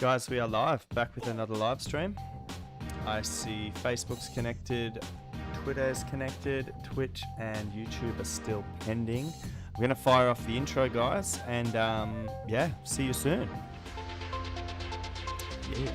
Guys, we are live, back with another live stream. I see Facebook's connected, Twitter is connected, Twitch and YouTube are still pending. We're going to fire off the intro, guys, and yeah, see you soon. Yeah.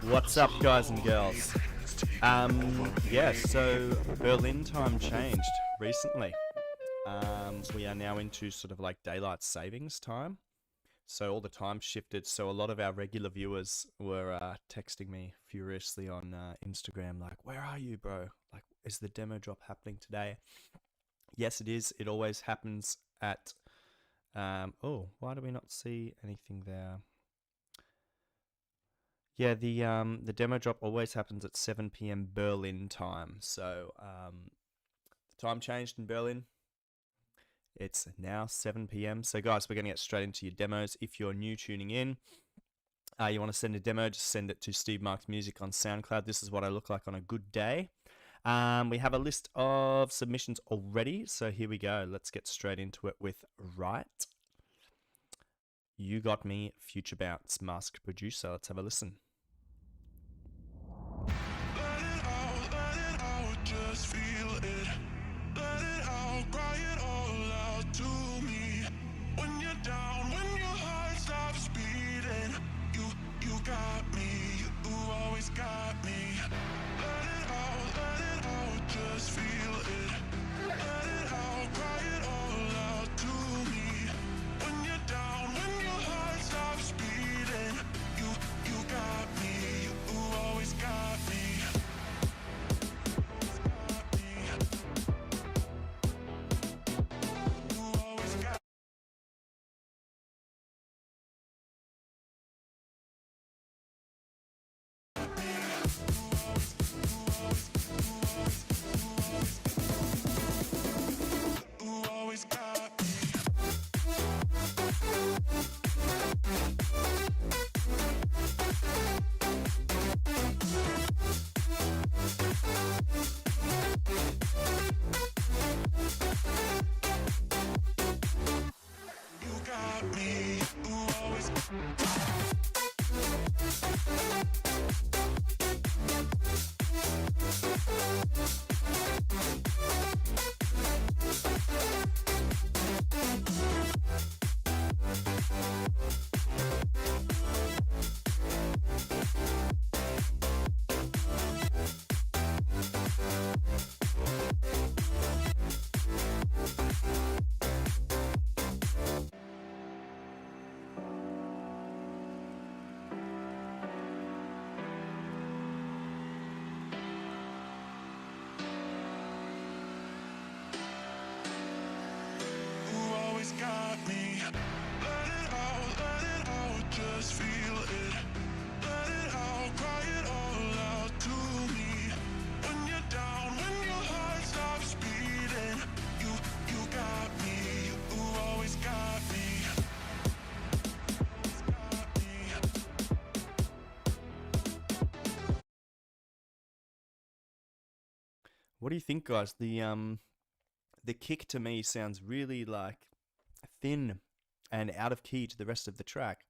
What's up, guys and girls? Yeah, so Berlin time changed recently. We are now into sort of like daylight savings time. So all the time shifted. So a lot of our regular viewers were texting me furiously on Instagram, like, "Where are you, bro? Like, is the demo drop happening today?" Yes, it is. It always happens at. Oh, why do we not see anything there? Yeah, the demo drop always happens at 7 p.m. Berlin time. So the time changed in Berlin. It's now 7 p.m. So guys, we're going to get straight into your demos. If you're new tuning in, you want to send a demo, just send it to Steve Marks Music on SoundCloud. This is what I look like on a good day. We have a list of submissions already. So here we go. Let's get straight into it with Right. You Got Me, Future Bounce, Masked Producer. Let's have a listen. Just feel it, let it out, cry it all out to me. When you're down, when your heart stops beating, you got me, you always got me. Let it out, just feel it. Let it out, cry it all out to me. When you're down, when your heart stops beating, you got me, you always got me. Got me. Let it out, just feel it. Let it out, cry it all out to me. When you're down, when your heart stops beating, you got me, you always got me. What do you think, guys? The kick to me sounds really like thin and out of key to the rest of the track.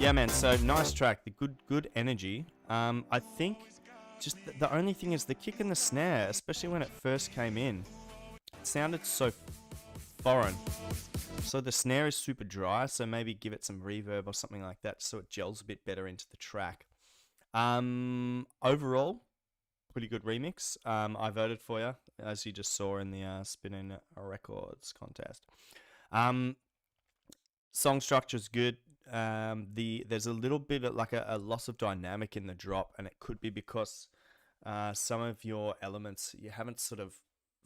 Yeah, man. So nice track. The good energy. I think just the only thing is the kick and the snare, especially when it first came in, it sounded so foreign. So the snare is super dry. So maybe give it some reverb or something like that, so it gels a bit better into the track. Overall, pretty good remix. I voted for you, as you just saw in the Spinning Records contest. Song structure is good. There's a little bit of like a loss of dynamic in the drop, and it could be because some of your elements you haven't sort of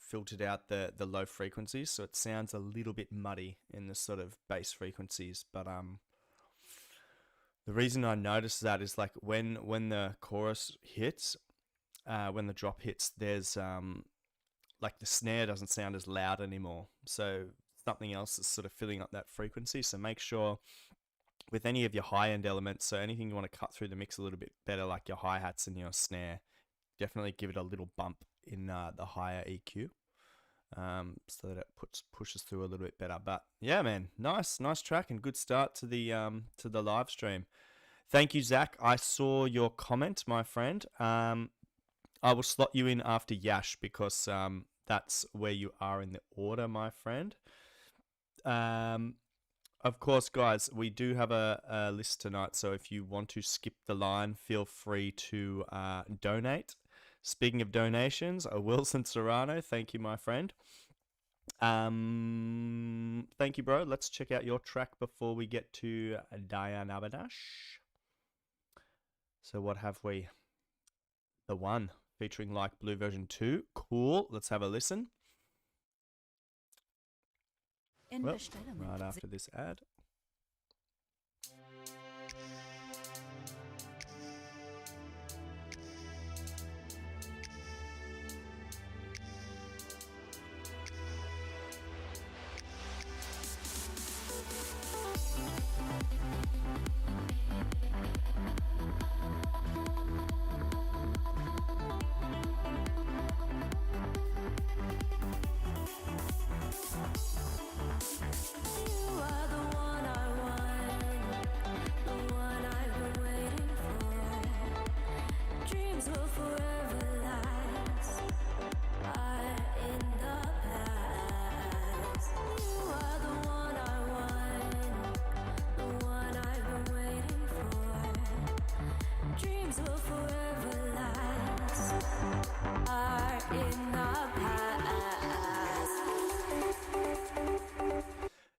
filtered out the low frequencies, so it sounds a little bit muddy in the sort of bass frequencies. But the reason I noticed that is like when the chorus hits, when the drop hits, there's like the snare doesn't sound as loud anymore. So something else is sort of filling up that frequency. So make sure with any of your high-end elements, so anything you want to cut through the mix a little bit better, like your hi-hats and your snare, definitely give it a little bump in the higher EQ, so that it pushes through a little bit better. But yeah, man, nice track and good start to the live stream. Thank you, Zach. I saw your comment, my friend. I will slot you in after Yash because that's where you are in the order, my friend. Of course, guys, we do have a list tonight, so if you want to skip the line, feel free to donate. Speaking of donations, Wilson Serrano, thank you, my friend. Thank you, bro. Let's check out your track before we get to Diane Abadash. So what have we? The One, featuring Like Blue version 2. Cool. Let's have a listen. Well, right after this ad.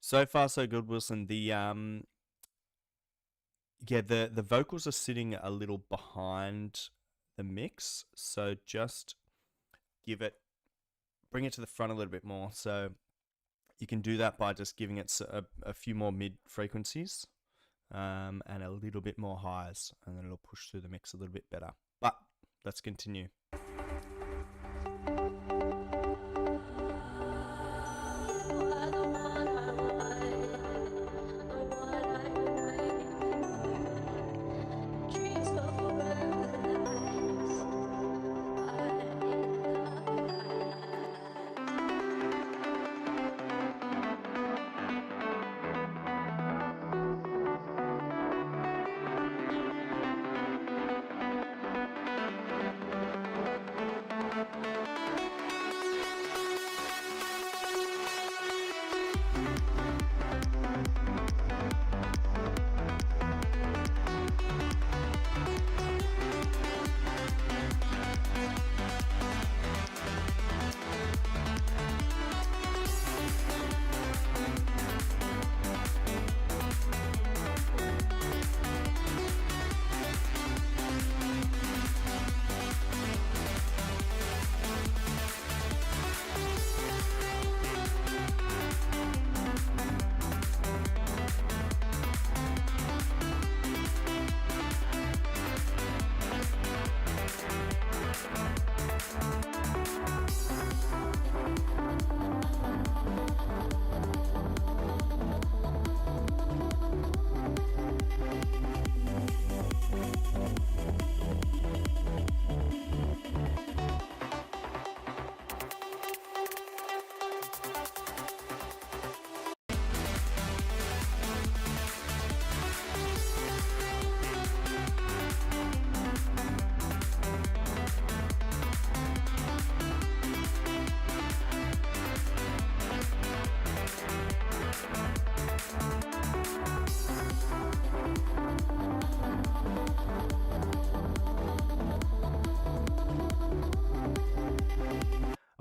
So far, so good, Wilson. The the vocals are sitting a little behind the mix, so just bring it to the front a little bit more. So you can do that by just giving it a few more mid frequencies and a little bit more highs, and then it'll push through the mix a little bit better. But let's continue.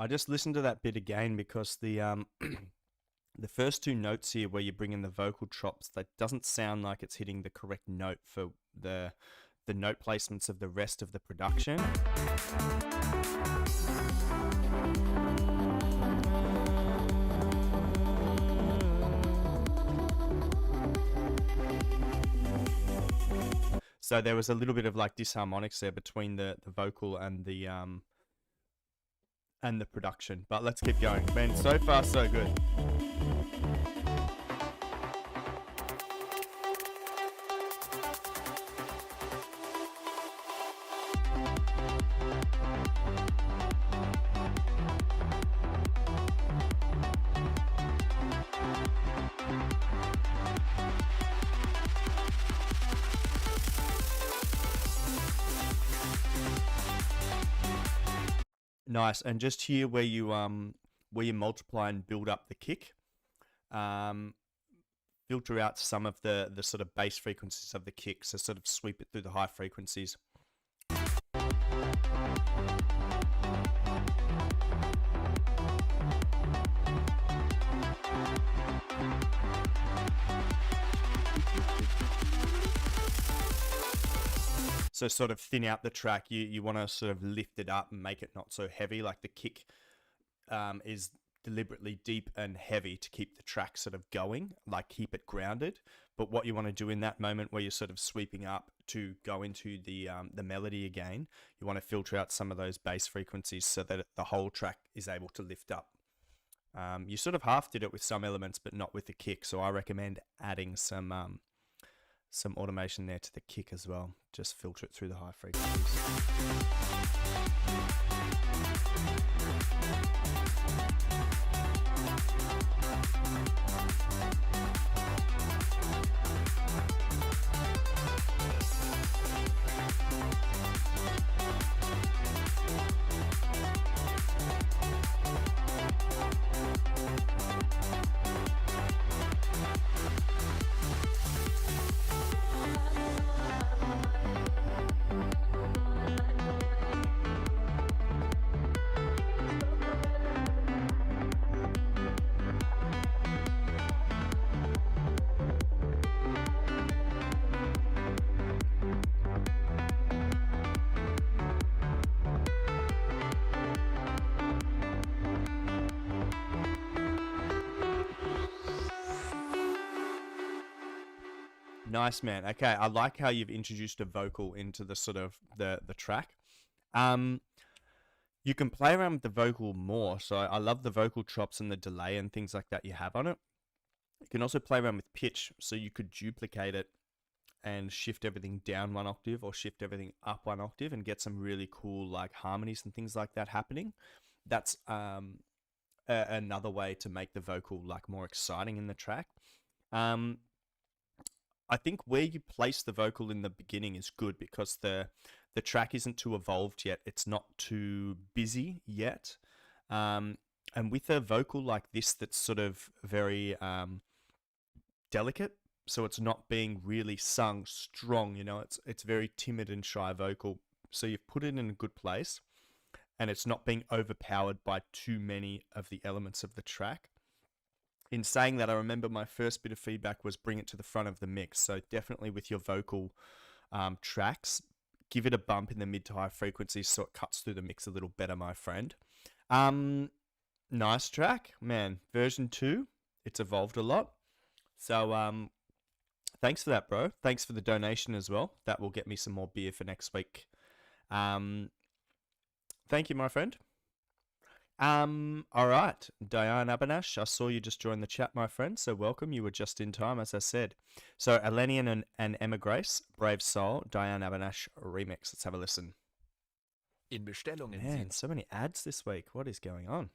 I just listened to that bit again because the the first two notes here where you bring in the vocal chops, that doesn't sound like it's hitting the correct note for the note placements of the rest of the production. So there was a little bit of like disharmonics there between the vocal and the production. But let's keep going. Man, so far so good. Nice. And just here where you multiply and build up the kick, filter out some of the sort of bass frequencies of the kick, so sort of sweep it through the high frequencies. So sort of thin out the track. You want to sort of lift it up and make it not so heavy. Like the kick is deliberately deep and heavy to keep the track sort of going, like keep it grounded. But what you want to do in that moment where you're sort of sweeping up to go into the melody again, you want to filter out some of those bass frequencies so that the whole track is able to lift up. You sort of half did it with some elements, but not with the kick. So I recommend adding some automation there to the kick as well. Just filter it through the high frequencies. Nice, man. Okay, I like how you've introduced a vocal into the sort of the track. You can play around with the vocal more. So I love the vocal chops and the delay and things like that you have on it. You can also play around with pitch. So you could duplicate it and shift everything down one octave or shift everything up one octave and get some really cool like harmonies and things like that happening. That's another way to make the vocal like more exciting in the track. I think where you place the vocal in the beginning is good because the track isn't too evolved yet. It's not too busy yet. And with a vocal like this that's sort of very delicate, so it's not being really sung strong, you know, it's very timid and shy vocal. So you've put it in a good place and it's not being overpowered by too many of the elements of the track. In saying that, I remember my first bit of feedback was bring it to the front of the mix. So definitely with your vocal tracks, give it a bump in the mid to high frequencies so it cuts through the mix a little better, my friend. Nice track, man. Version 2, it's evolved a lot. So thanks for that, bro. Thanks for the donation as well. That will get me some more beer for next week. Thank you, my friend. All right, Diane Abanash, I saw you just join the chat, my friend, so welcome. You were just in time, as I said. So, Elenian and Emma Grace, Brave Soul, Diane Abanash remix. Let's have a listen. In Bestellungen. Man, so many ads this week. What is going on?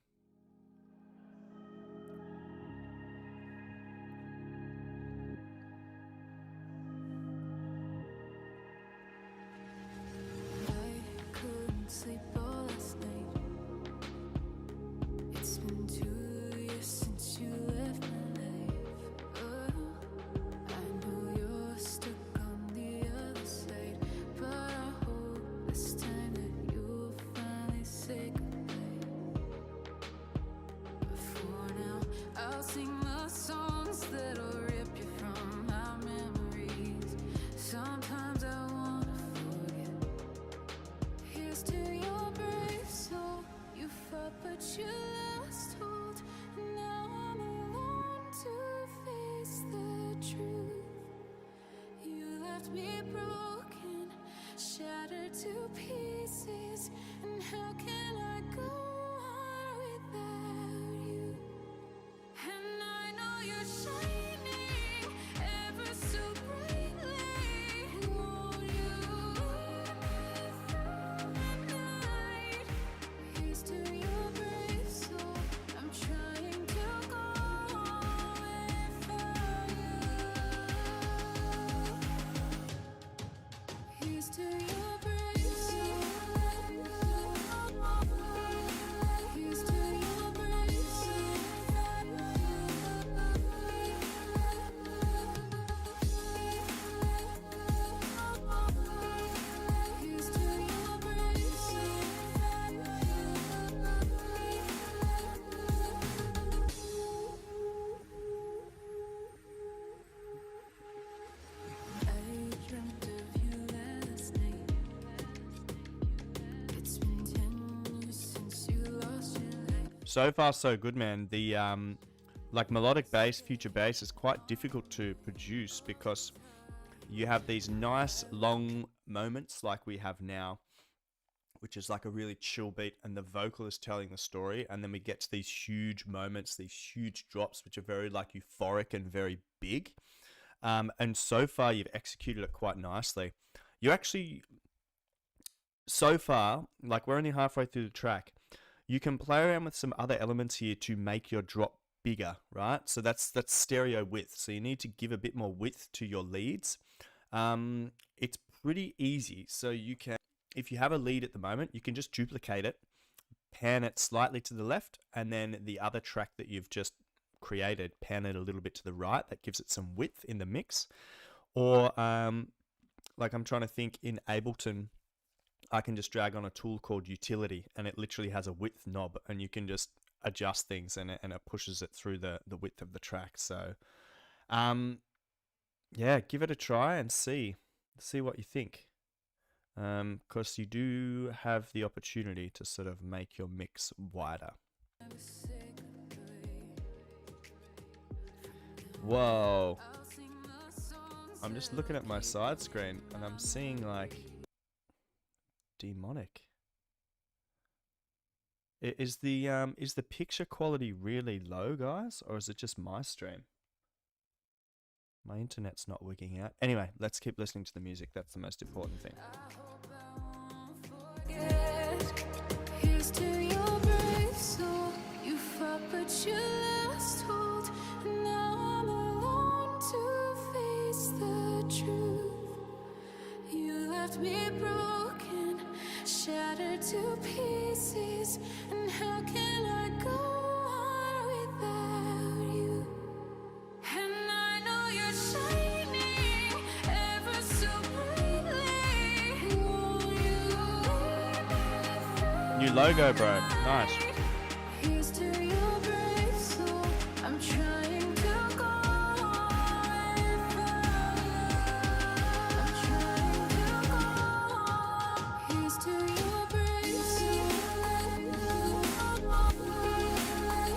I couldn't sleep all last night. It's been 2 years since you left my life. I know you're stuck on the other side, but I hope this time that you'll finally say goodbye. But for now, I'll sing the songs that'll rip you from my memories. Sometimes I wanna forget. Here's to your brave soul. You fought, but you lost hold. Now I'm alone to face the truth. You left me broken. shattered to pieces. And how can I go on without you? And I know you're shining ever so brightly. Won't you lead me through the night? Here's to your brave soul. I'm trying to go without you. Here's to your brave soul. Here's to your brave soul. Here's to your brave soul. I dreamt of you last night. It's been 10 years since you lost your life. So far, so good, man. The like melodic bass, future bass is quite difficult to produce because you have these nice long moments like we have now, which is like a really chill beat and the vocal is telling the story, and then we get to these huge moments, these huge drops which are very like euphoric and very big. And so far you've executed it quite nicely. You actually, so far, like we're only halfway through the track, you can play around with some other elements here to make your drop bigger, right? So that's stereo width. So you need to give a bit more width to your leads. It's pretty easy. So you can, if you have a lead at the moment, you can just duplicate it, pan it slightly to the left, and then the other track that you've just created, pan it a little bit to the right. That gives it some width in the mix. Or like I'm trying to think, in Ableton, I can just drag on a tool called Utility, and it literally has a width knob, and you can just adjust things, and it pushes it through the width of the track. So yeah, give it a try and see what you think. Because you do have the opportunity to sort of make your mix wider. Whoa. I'm just looking at my side screen and I'm seeing like demonic. Is the picture quality really low, guys, or is it just my stream? My internet's not working out. Anyway, let's keep listening to the music. That's the most important thing. Here's to your brave soul. You fought but you lost hold. And now I'm alone to face the truth. You left me broken, shattered to pieces. And how can I go on without you? And I know you're shining ever so brightly. Won't you lead me New logo, bro. Nice. Here's to your brave soul. I'm trying to go without you. I'm trying to go. Here's to your brave soul.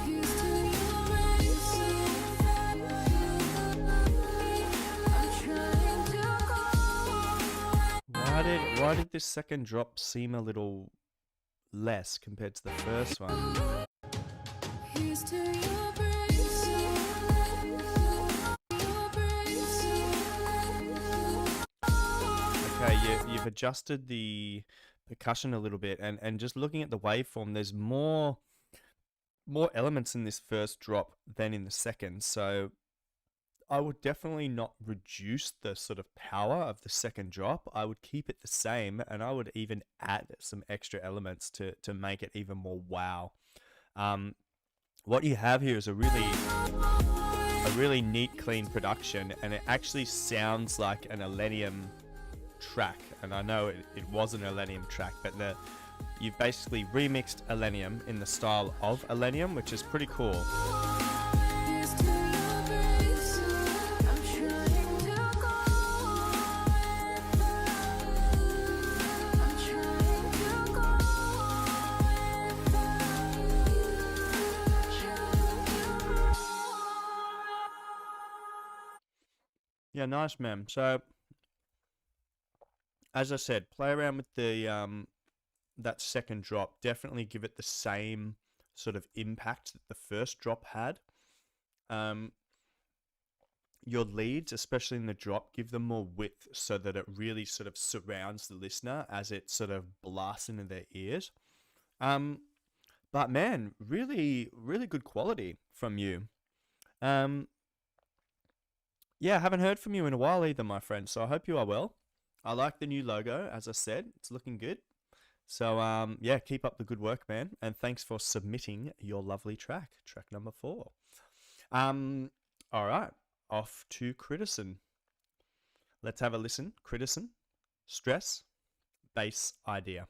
Here's to your brave soul. I'm trying to go. Why did this second drop seem a little less compared to the first one? Here's to your brave soul. Your brave soul. Okay, you've adjusted the percussion a little bit, and just looking at the waveform, there's more elements in this first drop than in the second. So I would definitely not reduce the sort of power of the second drop. I would keep it the same, and I would even add some extra elements to make it even more wow. What you have here is a really neat, clean production, and it actually sounds like an Elenium track. And I know it was an Elenium track, but you've basically remixed Elenium in the style of Elenium, which is pretty cool. Here's to your brave soul. I'm trying to go without you. I'm trying to go without you. Yeah, nice, man. So as I said, play around with the that second drop. Definitely give it the same sort of impact that the first drop had. Your leads, especially in the drop, give them more width so that it really sort of surrounds the listener as it sort of blasts into their ears. But man, really, really good quality from you. Yeah, I haven't heard from you in a while either, my friend. So I hope you are well. I like the new logo, as I said. It's looking good. So yeah, keep up the good work, man. And thanks for submitting your lovely track number 4. All right, off to Critison. Let's have a listen. Critison, Stress, Bass Idea.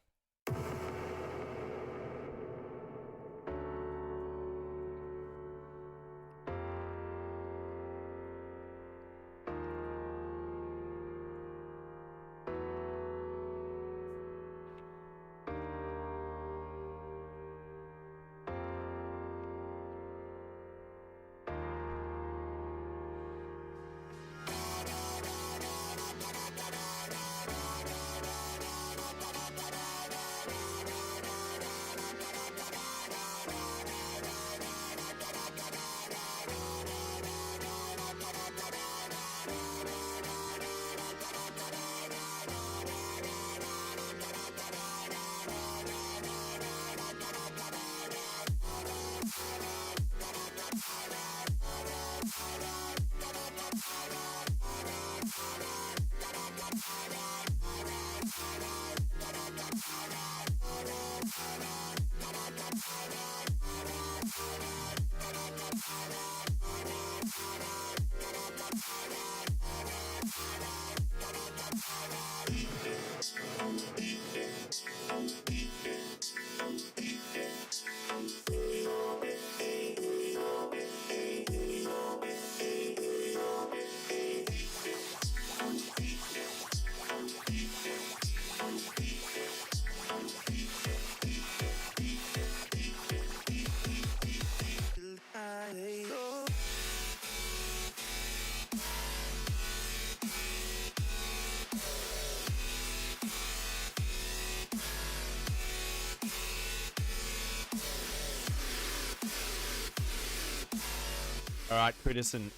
All right, Critison,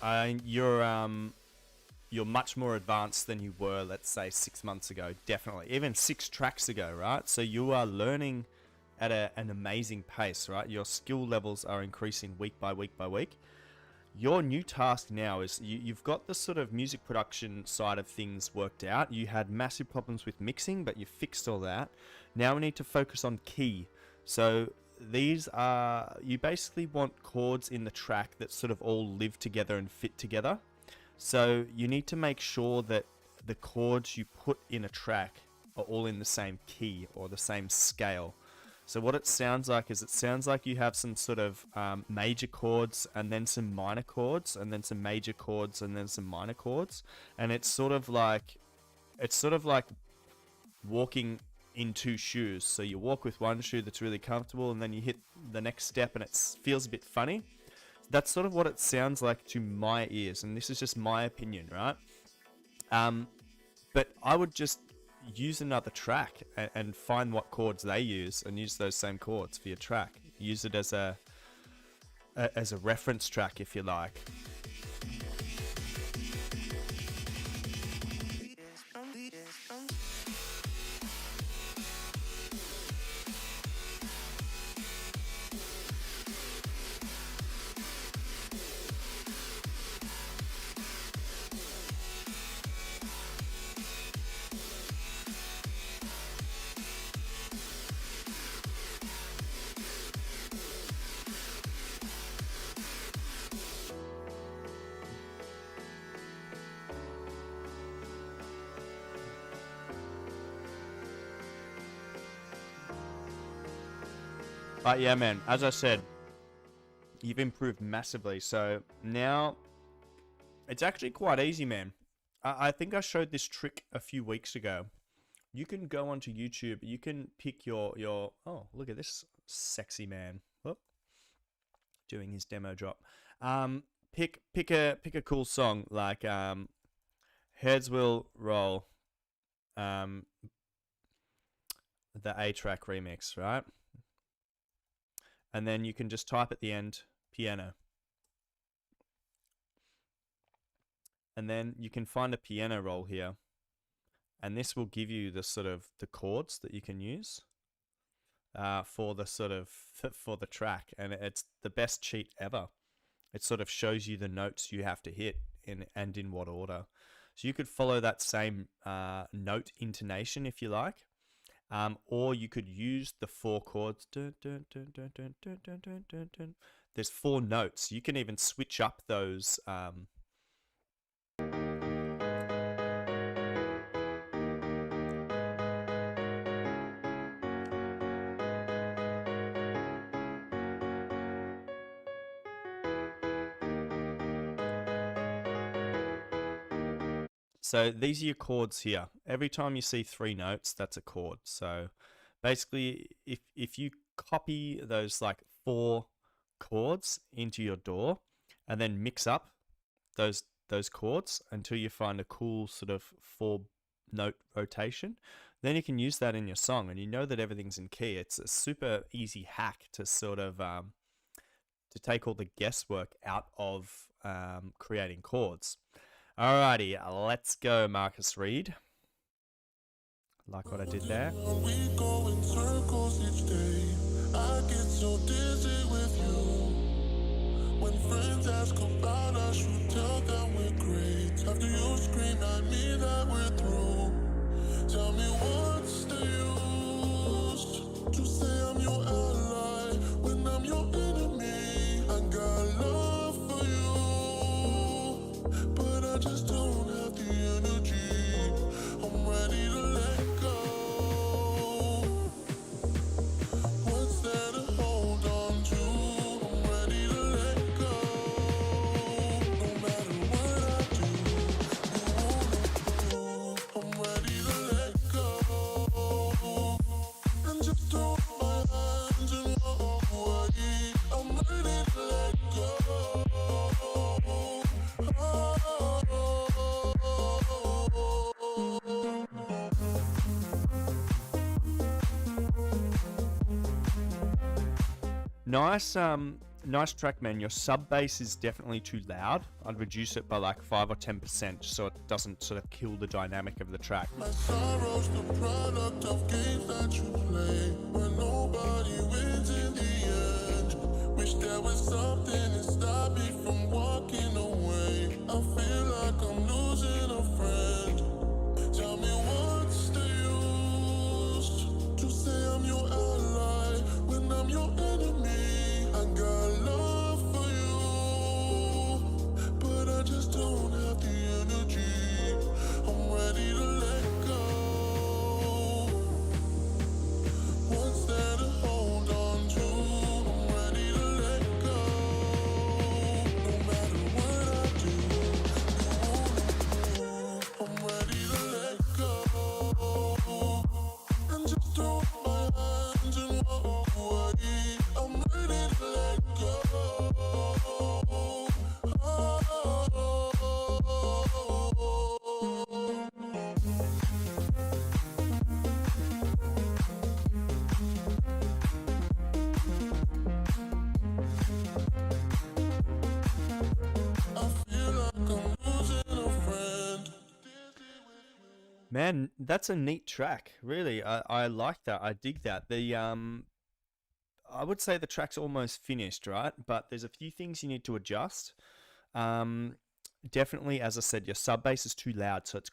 you're much more advanced than you were, let's say, 6 months ago. Definitely, even 6 tracks ago, right? So you are learning at an amazing pace, right? Your skill levels are increasing week by week by week. Your new task now is you've got the sort of music production side of things worked out. You had massive problems with mixing, but you fixed all that. Now we need to focus on key. So these are, you basically want chords in the track that sort of all live together and fit together. So you need to make sure that the chords you put in a track are all in the same key or the same scale. So what it sounds like is, it sounds like you have some sort of major chords and then some minor chords and then some major chords and then some minor chords. And it's sort of like walking in 2 shoes. So you walk with one shoe that's really comfortable and then you hit the next step and it feels a bit funny. That's sort of what it sounds like to my ears, and this is just my opinion, right? But I would just use another track and find what chords they use and use those same chords for your track. Use it as a reference track, if you like. But yeah, man, as I said, you've improved massively. So now it's actually quite easy, man. I think I showed this trick a few weeks ago. You can go onto YouTube. You can pick your oh, look at this sexy man. Whoop, doing his demo drop. Pick a cool song like Heads Will Roll. the A-Track remix, right? And then you can just type at the end piano. And then you can find a piano roll here. And this will give you the sort of the chords that you can use for the sort of for the track, and it's the best cheat ever. It sort of shows you the notes you have to hit and in what order. So you could follow that same note intonation if you like, or you could use the 4 chords. There's 4 notes. You can even switch up those. So these are your chords here. Every time you see 3 notes, that's a chord. So basically, if you copy those like 4 chords into your DAW and then mix up those chords until you find a cool sort of 4-note rotation, then you can use that in your song, and you know that everything's in key. It's a super easy hack to sort of to take all the guesswork out of creating chords. Alrighty, let's go, Marcus Reed. Like what I did there. We go in circles each day. I get so dizzy with you. When friends ask about us, you tell them we're great. After you scream at me that we're through, tell me what's the use to say I'm your ally when I'm your enemy. I got love for you, but I just don't have the energy. I'm ready to let go. What's there to hold on to? I'm ready to let go. No matter what I do, you won't approve. I'm ready to let go. And just throw up my hands and walk away. I'm ready to let go. Nice track, man. Your sub bass is definitely too loud. I'd reduce it by like 5 or 10% so it doesn't sort of kill the dynamic of the track. My sorrow's the product of games that you play, where nobody wins in the end. Wish there was something to stop me from walking away. I feel like I'm losing a friend. Tell me what's the use to say I'm your ally when I'm your enemy. I got love for you, but I just don't have the energy. I'm ready to let go. What's there to hold on to? I'm ready to let go. No matter what I do, you won't approve. I'm ready to let go. And just throw up my hands and walk away. I'm ready to let go. I feel like I'm losing a friend. Man, that's a neat track. Really, I like that. I dig that. I would say the track's almost finished, right? But there's a few things you need to adjust. Definitely, as I said, your sub bass is too loud, so it's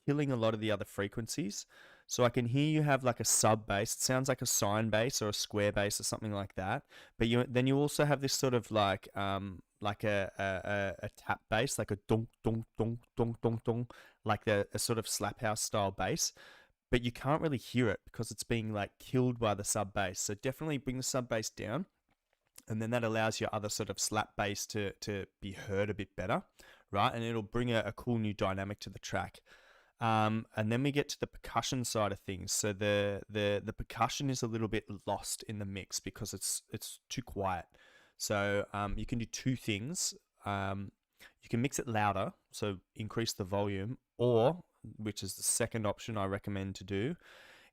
killing a lot of the other frequencies. So I can hear you have like a sub bass. It sounds like a sine bass or a square bass or something like that. But then you also have this sort of like a tap bass, like a dong dong dong dong dong dong, like a sort of slap house style bass. But you can't really hear it because it's being like killed by the sub bass. So definitely bring the sub bass down, and then that allows your other sort of slap bass to be heard a bit better, right? And it'll bring a cool new dynamic to the track. And then we get to the percussion side of things. So the percussion is a little bit lost in the mix because it's too quiet. So you can do 2 things. You You can mix it louder, so increase the volume, or, which is the second option I recommend to do,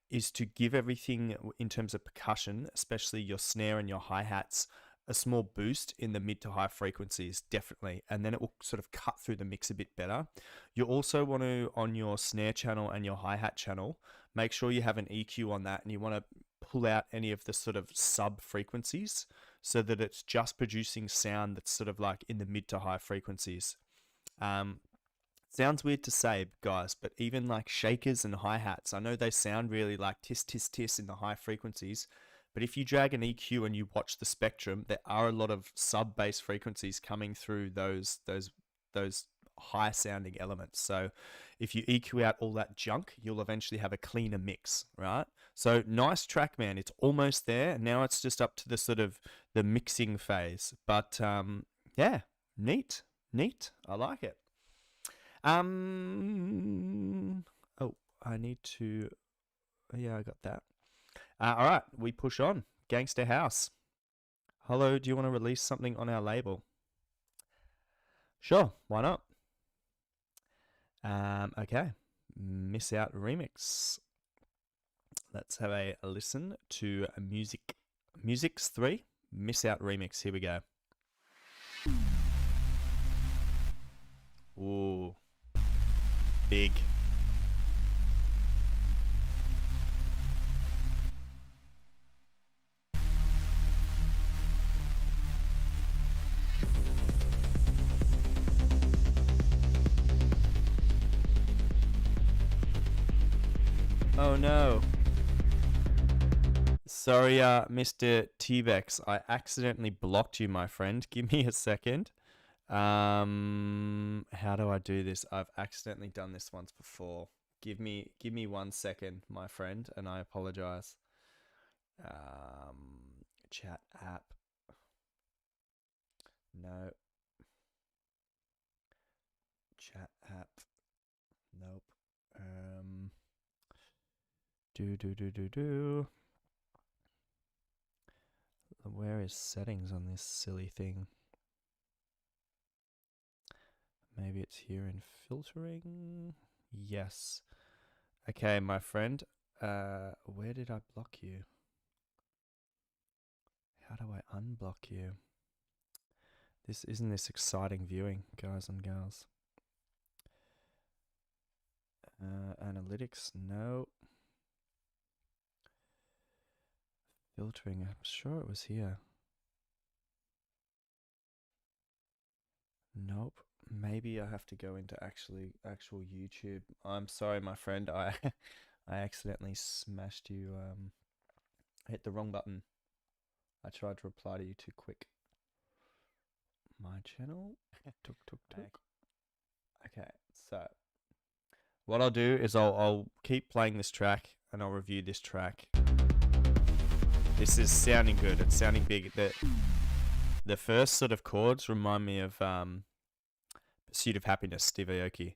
is to give everything in terms of percussion, especially your snare and your hi-hats, a small boost in the mid to high frequencies, definitely. And then it will sort of cut through the mix a bit better. You also want to, on your snare channel and your hi-hat channel, make sure you have an EQ on that, and you want to pull out any of the sort of sub frequencies so that it's just producing sound that's sort of like in the mid to high frequencies. Sounds weird to say, guys, but even like shakers and hi-hats, I know they sound really like tis, tis, tis in the high frequencies, but if you drag an EQ and you watch the spectrum, there are a lot of sub-bass frequencies coming through those high-sounding elements. So if you EQ out all that junk, you'll eventually have a cleaner mix, right? So nice track, man. It's almost there. Now it's just up to the sort of the mixing phase. But yeah, neat. I like it. Oh, I need to, yeah, I got that. All right, we push on. Gangster House. Hello, do you want to release something on our label? Sure, why not? Okay, Miss Out Remix. Let's have a listen to Music's 3, Miss Out Remix. Here we go. Ooh. Big. Oh no. Sorry, Mr. T-Bex. I accidentally blocked you, my friend. Give me a second. How do I do this? I've accidentally done this once before. Give me 1 second, my friend, and I apologize. Chat app. No. Chat app. Nope. Where is settings on this silly thing? Maybe it's here in filtering. Yes. Okay, my friend. Where did I block you? How do I unblock you? Isn't this exciting viewing, guys and girls? Analytics, no. Filtering, I'm sure it was here. Nope. Maybe I have to go into actual YouTube. I'm sorry, my friend. I accidentally smashed you. I hit the wrong button. I tried to reply to you too quick. My channel. Tuk. Okay, so what I'll do is I'll keep playing this track and I'll review this track. This is sounding good. It's sounding big. The first sort of chords remind me of Pursuit of Happiness, Steve Aoki.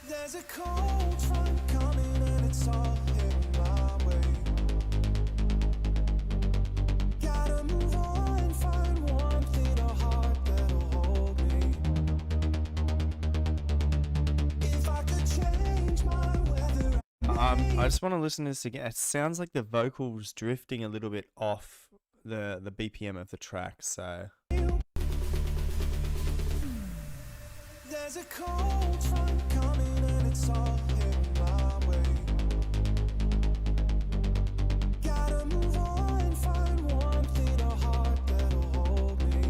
There's a cold front coming and it's all heading my way. Gotta move on, find warmth in a heart that'll hold me. If I could change my weather. I just want to listen to this again. It sounds like the vocals drifting a little bit off the BPM of the track, so. There's a cold front coming and it's all heading my way. Gotta move on, find warmth in a heart that'll hold me.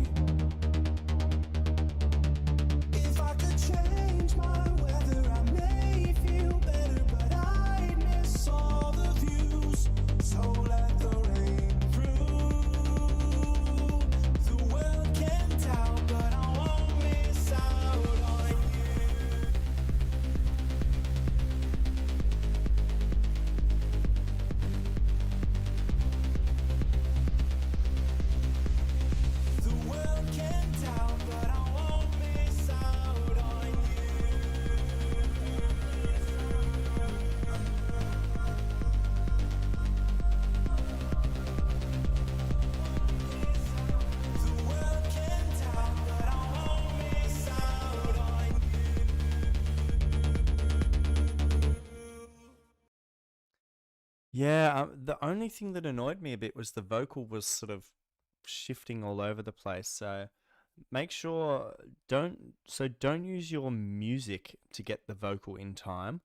Yeah, the only thing that annoyed me a bit was the vocal was sort of shifting all over the place. So make sure don't use your music to get the vocal in time.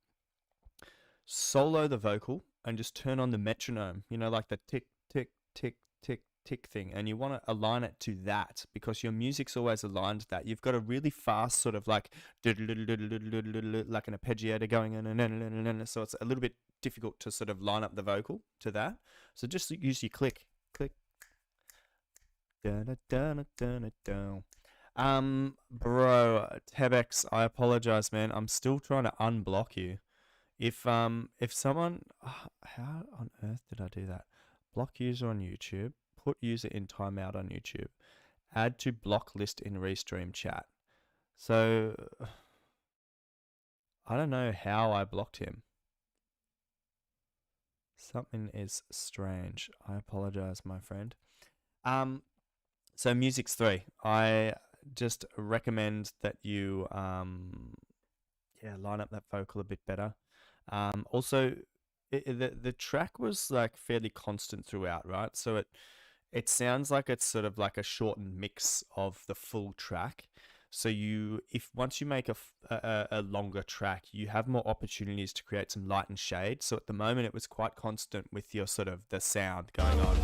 Solo the vocal and just turn on the metronome, like the tick tick tick tick tick thing, and you want to align it to that because your music's always aligned to that. You've got a really fast sort of like like an arpeggiator going in, so it's a little bit difficult to sort of line up the vocal to that. So just use your click click. Bro, Tebex, I apologize, man. I'm still trying to unblock you. If someone, how on earth did I do that? Block user on YouTube, put user in timeout on YouTube, add to block list in restream chat. So I don't know how I blocked him. Something is strange. I apologize, my friend. So music's 3. I just recommend that you line up that vocal a bit better. Also, the track was like fairly constant throughout, right? So it sounds like it's sort of like a shortened mix of the full track. So once you make a longer track, you have more opportunities to create some light and shade. So at the moment, it was quite constant with your sort of the sound going on.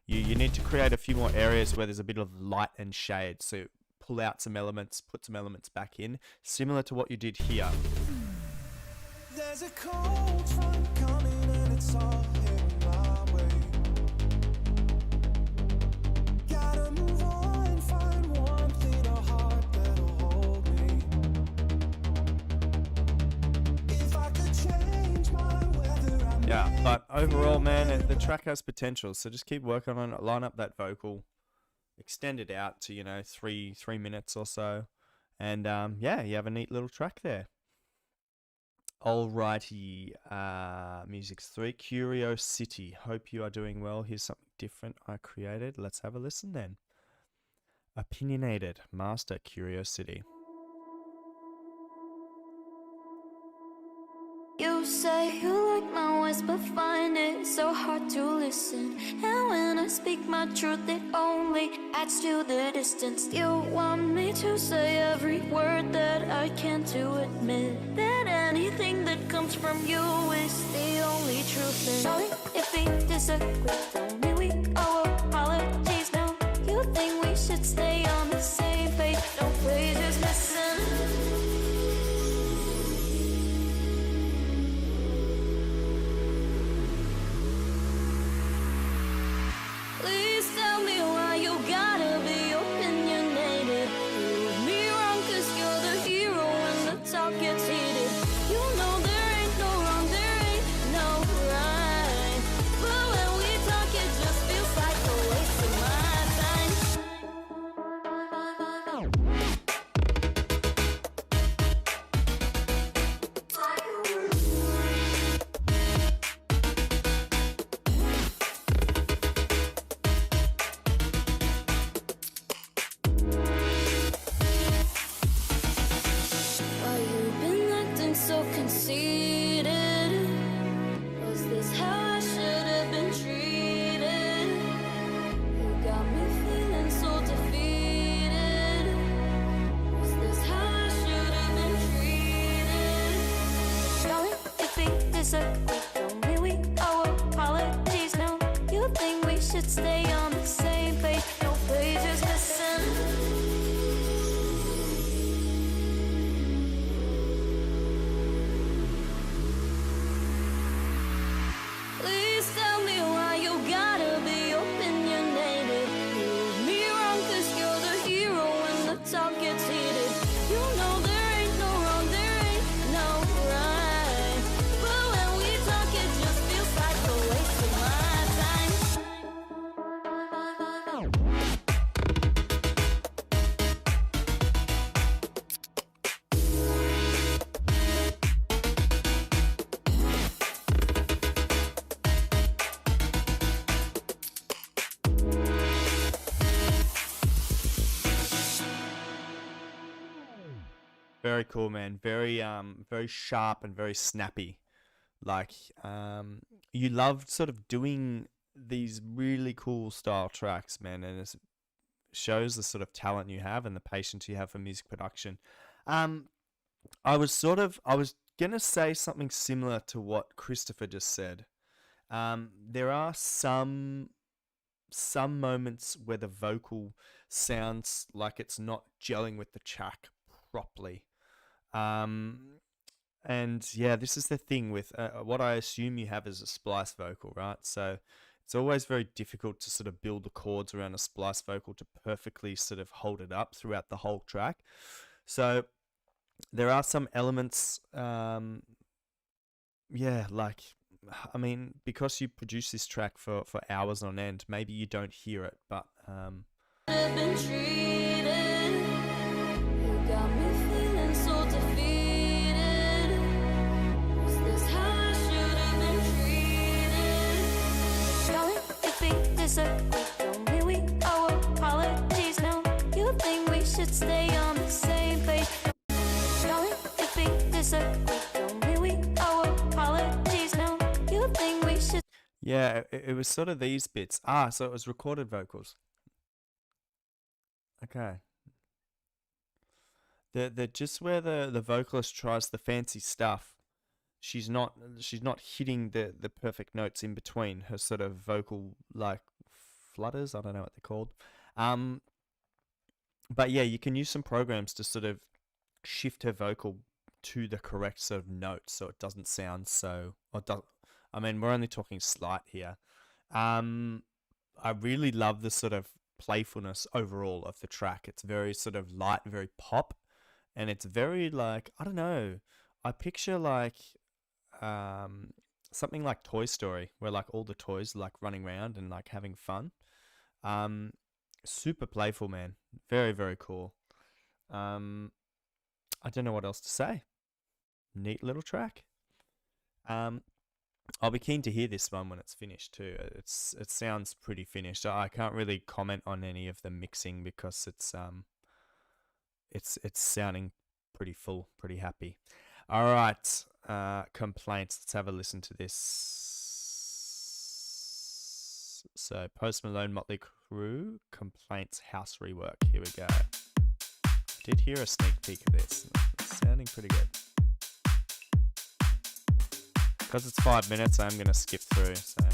You need to create a few more areas where there's a bit of light and shade. So pull out some elements, put some elements back in, similar to what you did here. There's a cold front coming and it's all heading my way. Gotta move on, find warmth in a heart that'll hold me. If I could change my weather, Yeah, but overall, man, the track has potential. So just keep working on it, line up that vocal, extend it out to 3 minutes or so, and you have a neat little track there. Alrighty, music's 3. Curiosity. Hope you are doing well. Here's something different I created. Let's have a listen then. Opinionated Master Curiosity. You say you like my voice, but find it so hard to listen. And when I speak my truth, it only adds to the distance. You want me to say every word that I can, to admit that anything that comes from you is the only truth. And sorry if we disagree, tell me we owe apologies now. You think we should stay on the same page? Don't play, just listen. Please tell me why you gotta be opinionated. Prove me wrong, 'cause you're the hero when the talk gets heated. You know there ain't no wrong, there ain't no right. But when we talk, it just feels like a waste of my time. Why you been acting so conceited? Was this how I should have been treated? You got me feeling so defeated. Was this how I should have been treated? Sorry if we disagree, tell me we owe apologies now. You think we should stay on the same page? No, please just listen. Please tell me why you gotta be opinionated. Prove me wrong, 'cause you're the hero when the talk gets heated. You know there ain't no wrong, there ain't no right. But when we talk, it just feels like a waste of my time. Very cool, man. Very very sharp and very snappy. Like you love sort of doing these really cool style tracks, man, and it shows the sort of talent you have and the patience you have for music production. I was gonna say something similar to what Christopher just said. There are some moments where the vocal sounds like it's not gelling with the track properly. And yeah, this is the thing with what I assume you have is a splice vocal, right? So it's always very difficult to sort of build the chords around a splice vocal to perfectly sort of hold it up throughout the whole track. So there are some elements, yeah, like, I mean, because you produce this track for hours on end, maybe you don't hear it, but I've been treated. You got me feeling so defeated. Is this how I should have been treated? Darling, if we disagree, don't mean we owe apologies. No, you think we should stay on the same page? Darling, if we disagree, don't mean we owe apologies. No, you think we should. yeah, it was sort of these bits. So it was recorded vocals. Okay. The just where the vocalist tries the fancy stuff, she's not hitting the perfect notes in between her sort of vocal like flutters. I don't know what they're called. But yeah, you can use some programs to sort of shift her vocal to the correct sort of notes so it doesn't sound so. I mean, we're only talking slight here. I really love the sort of playfulness overall of the track. It's very sort of light, very pop, and it's very like, I don't know, I picture like something like Toy Story, where like all the toys like running around and like having fun. Super playful, man. Very, very cool. I don't know what else to say. Neat little track. I'll be keen to hear this one when it's finished too. It sounds pretty finished. I can't really comment on any of the mixing because it's sounding pretty full, pretty happy. All right, complaints. Let's have a listen to this. So Post Malone, Motley Crue, complaints, house rework. Here we go. I did hear a sneak peek of this. It's sounding pretty good. Because it's 5 minutes, I'm going to skip through. So.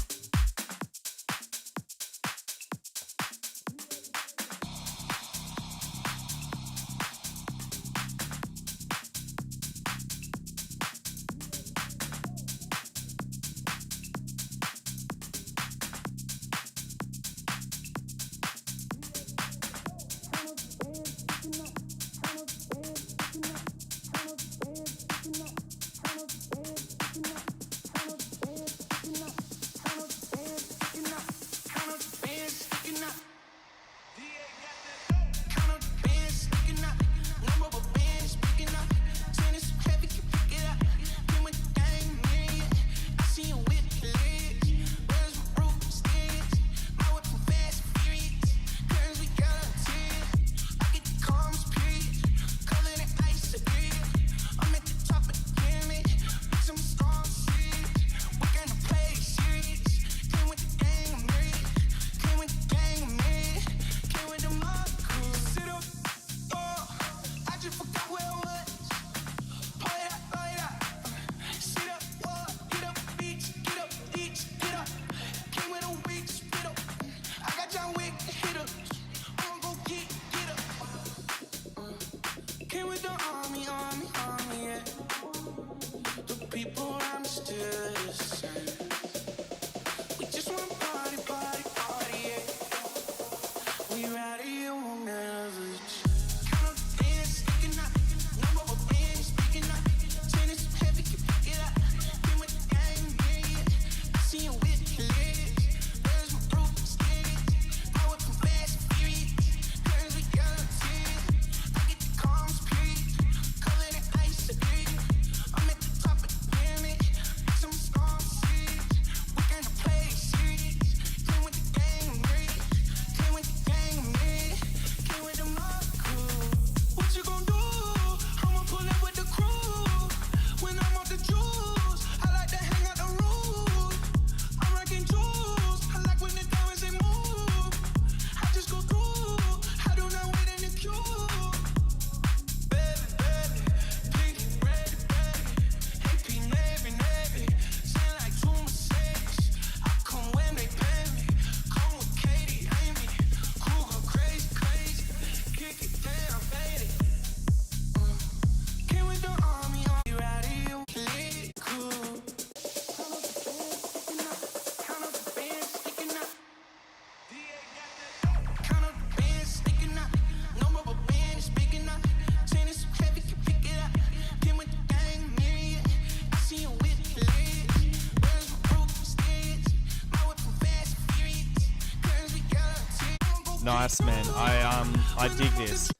Nice, man. I dig this.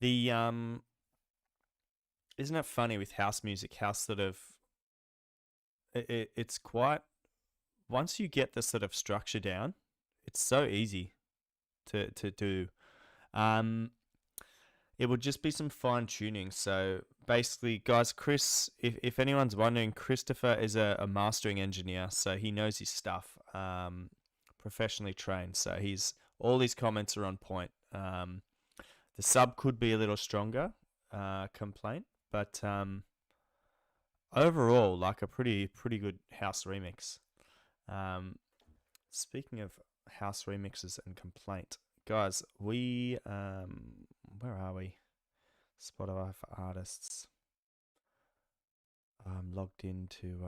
The isn't it funny with house music? How sort of it's quite, once you get the sort of structure down, it's so easy to do. Um, it would just be some fine tuning. So basically, guys, Chris, if anyone's wondering, Christopher is a mastering engineer, so he knows his stuff. Professionally trained, so all his comments are on point. The sub could be a little stronger, complaint, but overall, like a pretty good house remix. Speaking of house remixes and complaint, guys, we where are we? Spotify for artists. I'm logged into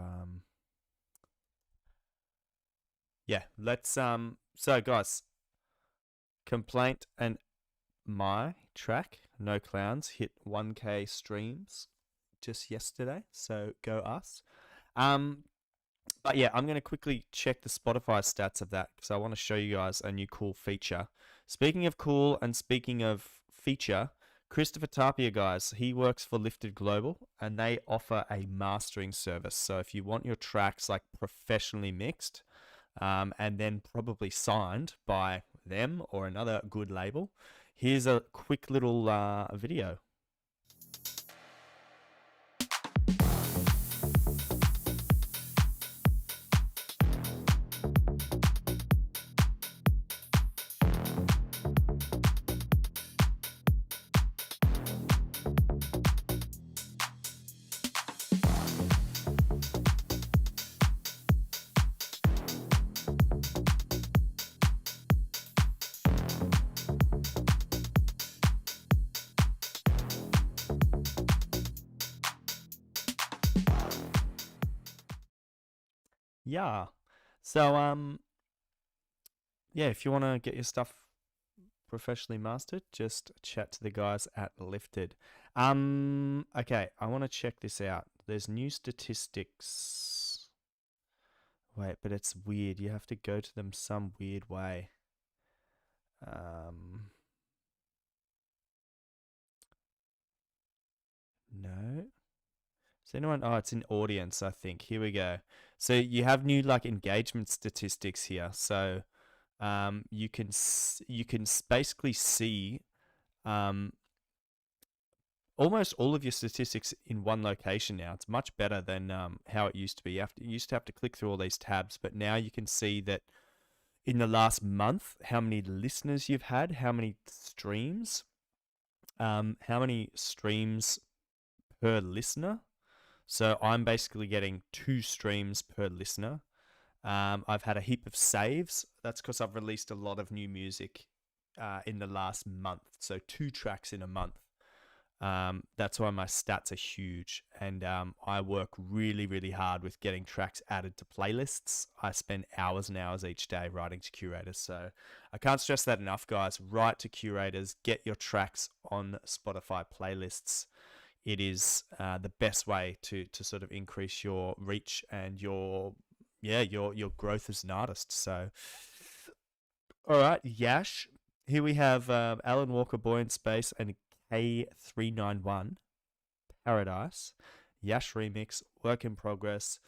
yeah, let's so guys, complaint and my track No Clowns hit 1K streams just yesterday, so go us. But yeah, I'm going to quickly check the Spotify stats of that because I want to show you guys a new cool feature. Speaking of cool and speaking of feature, Christopher Tapia, guys, he works for Lifted Global and they offer a mastering service. So if you want your tracks like professionally mixed, and then probably signed by them or another good label, here's a quick little video. Yeah. So yeah, if you want to get your stuff professionally mastered, just chat to the guys at Lifted. Okay, I want to check this out. There's new statistics. Wait, but it's weird. You have to go to them some weird way. No. Is anyone? Oh, it's in audience, I think. Here we go. So you have new like engagement statistics here. So you can basically see almost all of your statistics in one location now. It's much better than how it used to be. You used to have to click through all these tabs, but now you can see that in the last month, how many listeners you've had, how many streams per listener. So I'm basically getting 2 streams per listener. I've had a heap of saves. That's because I've released a lot of new music in the last month. So 2 tracks in a month. That's why my stats are huge. And I work really, really hard with getting tracks added to playlists. I spend hours and hours each day writing to curators. So I can't stress that enough, guys. Write to curators. Get your tracks on Spotify playlists. It is the best way to sort of increase your reach and your growth as an artist. So, all right, Yash. Here we have Alan Walker, Boy in Space, and K391, Paradise. Yash remix, work in progress.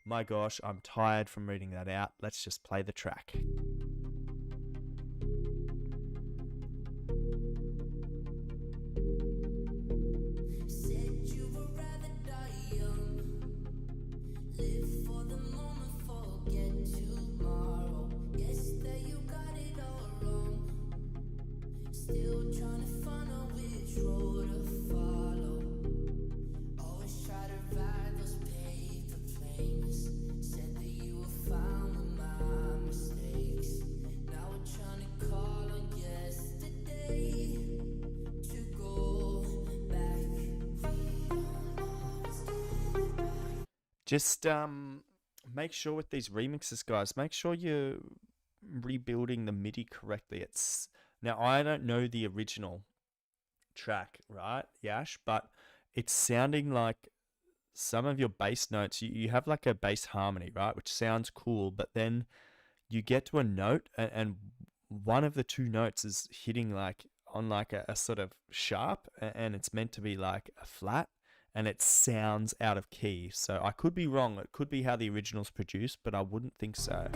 My gosh, I'm tired from reading that out. Let's just play the track. Still trying to find out which road to follow. Always try to ride those paper planes. Said that you were fine with my mistakes. Now we're trying to call on yesterday to go back. Just make sure with these remixes, guys, make sure you're rebuilding the MIDI correctly. Now, I don't know the original track, right, Yash, but it's sounding like some of your bass notes, you have like a bass harmony, right, which sounds cool, but then you get to a note and one of the two notes is hitting like on like a sort of sharp, and it's meant to be like a flat, and it sounds out of key. So I could be wrong. It could be how the original's produced, but I wouldn't think so.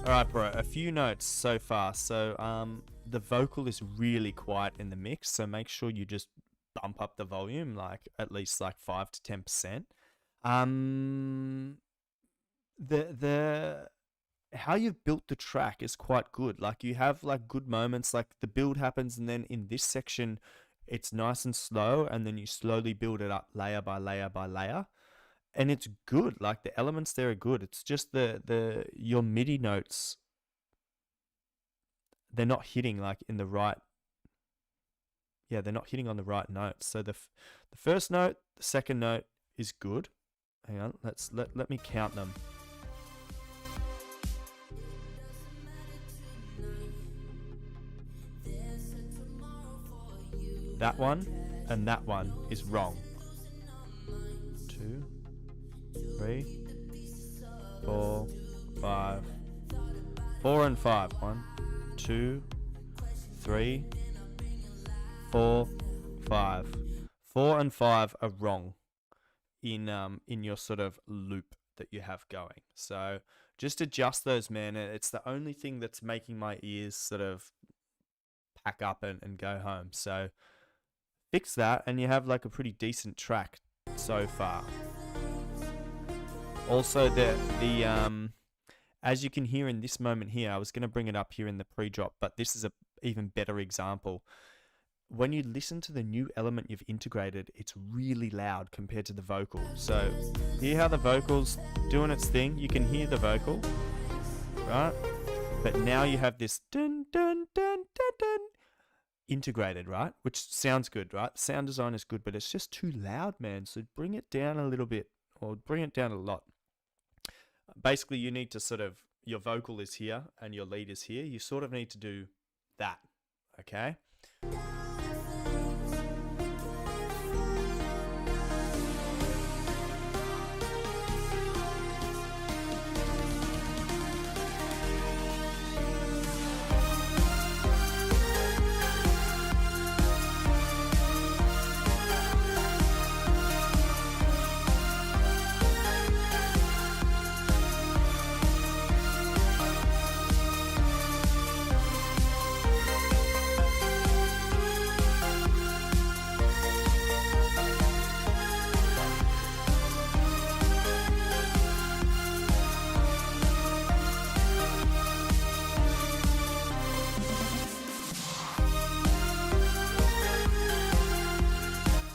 Alright, bro, a few notes so far. So the vocal is really quiet in the mix, so make sure you just bump up the volume like at least like 5 to 10%. The how you've built the track is quite good. Like you have like good moments, like the build happens, and then in this section it's nice and slow, and then you slowly build it up layer by layer by layer, and it's good. Like the elements there are good. It's just the your MIDI notes, they're not hitting like in the right, yeah, they're not hitting on the right notes. So the first note, the second note is good. Hang on, let me count them. That one and that one is wrong. 2, 3, 4, 5. 4 and 5. 1, 2, 3, 4, 5. 4 and 5 are wrong in your sort of loop that you have going. So just adjust those, man. It's the only thing that's making my ears sort of pack up and go home. So fix that, and you have like a pretty decent track so far. Also, the as you can hear in this moment here, I was going to bring it up here in the pre-drop, but this is a even better example. When you listen to the new element you've integrated, it's really loud compared to the vocal. So hear how the vocal's doing its thing. You can hear the vocal, right? But now you have this dun dun dun dun dun integrated, right? Which sounds good, right? Sound design is good, but it's just too loud, man. So bring it down a little bit, or bring it down a lot. Basically, you need to sort of, your vocal is here and your lead is here. You sort of need to do that, okay?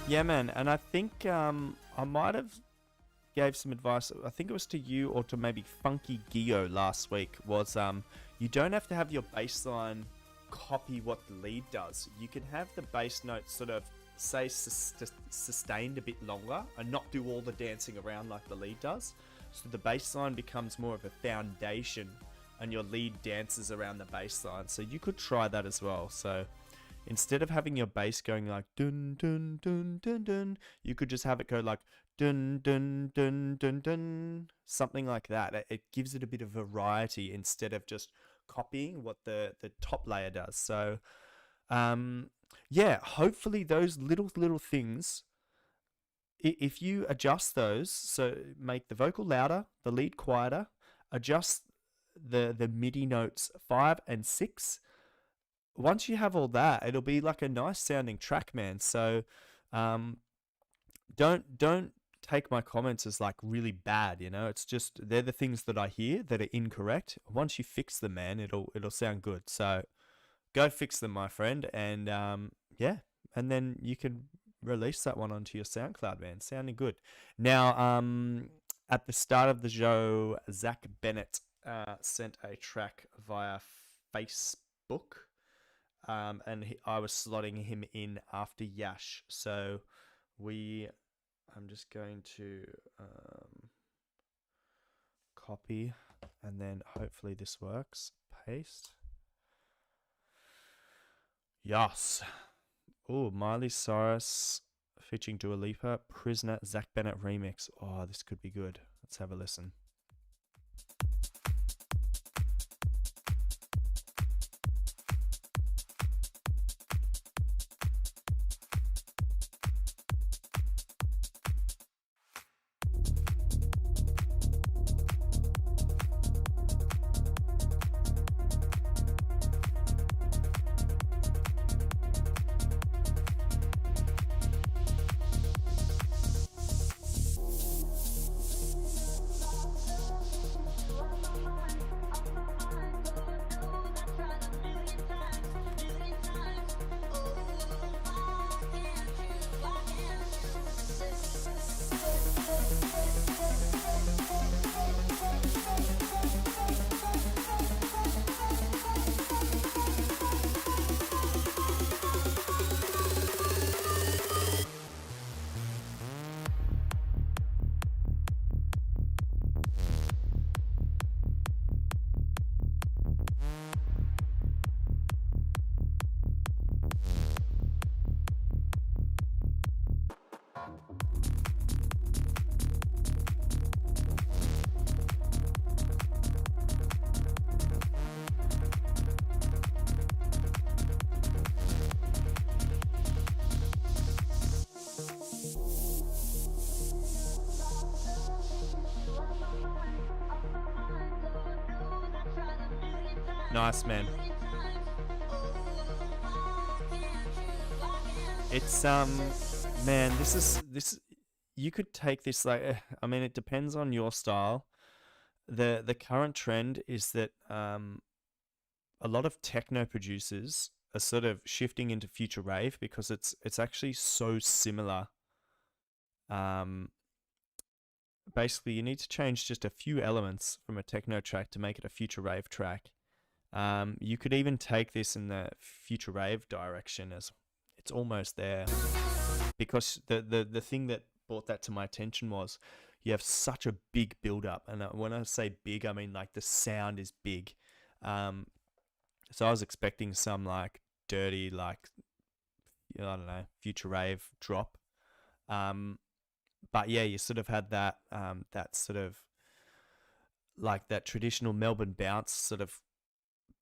Yeah, man, and I think I might have gave some advice, I think it was to you or to maybe Funky Gio last week, was you don't have to have your bass line copy what the lead does. You can have the bass note sort of say sustained a bit longer and not do all the dancing around like the lead does. So the bass line becomes more of a foundation and your lead dances around the bass line. So you could try that as well. So instead of having your bass going like dun dun dun dun dun, you could just have it go like dun dun dun dun dun, something like that. It gives it a bit of variety instead of just copying what the top layer does. So yeah, hopefully those little things, if you adjust those, so make the vocal louder, the lead quieter, adjust the MIDI notes 5 and 6. Once you have all that, it'll be like a nice sounding track, man. So don't take my comments as like really bad, you know. It's just they're the things that I hear that are incorrect. Once you fix them, man, it'll sound good. So go fix them, my friend, and yeah, and then you can release that one onto your SoundCloud, man. Sounding good. Now, at the start of the show, Zach Bennett sent a track via Facebook, and I was slotting him in after Yash. So I'm just going to copy, and then hopefully this works. Paste. Yes. Oh, Miley Cyrus featuring Dua Lipa, Prisoner, Zach Bennett remix. Oh, this could be good. Let's have a listen. Nice, man. It's man, this you could take this like I mean, it depends on your style. The current trend is that a lot of techno producers are sort of shifting into future rave because it's actually so similar. Basically you need to change just a few elements from a techno track to make it a future rave track. You could even take this in the future rave direction, as it's almost there, because the thing that brought that to my attention was you have such a big build up, and when I say big, I mean like the sound is big. So I was expecting some like dirty, like, I don't know, future rave drop, but yeah, you sort of had that that sort of like that traditional Melbourne bounce sort of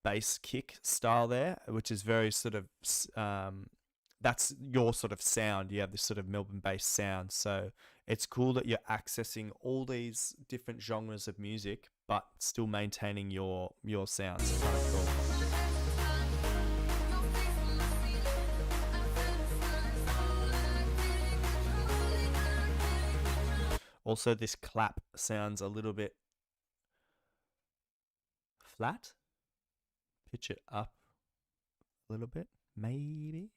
bass kick style there, which is very sort of that's your sort of sound. You have this sort of Melbourne bass sound, so it's cool that you're accessing all these different genres of music but still maintaining your sound. It's kind of cool. Also, this clap sounds a little bit flat. Pitch it up a little bit, maybe.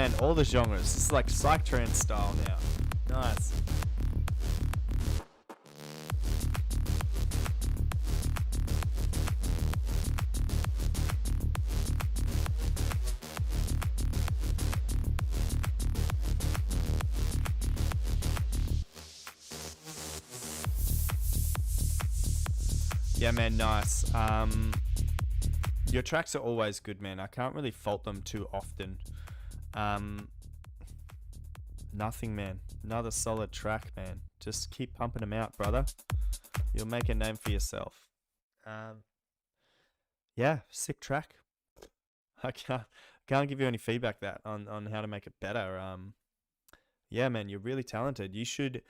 man, all the genres. It's like psytrance style now. Nice. Yeah, man, nice. Your tracks are always good, man. I can't really fault them too often. Nothing, man. Another solid track, man. Just keep pumping them out, brother. You'll make a name for yourself. Yeah, sick track. I can't give you any feedback that on how to make it better. Yeah, man, you're really talented. You should.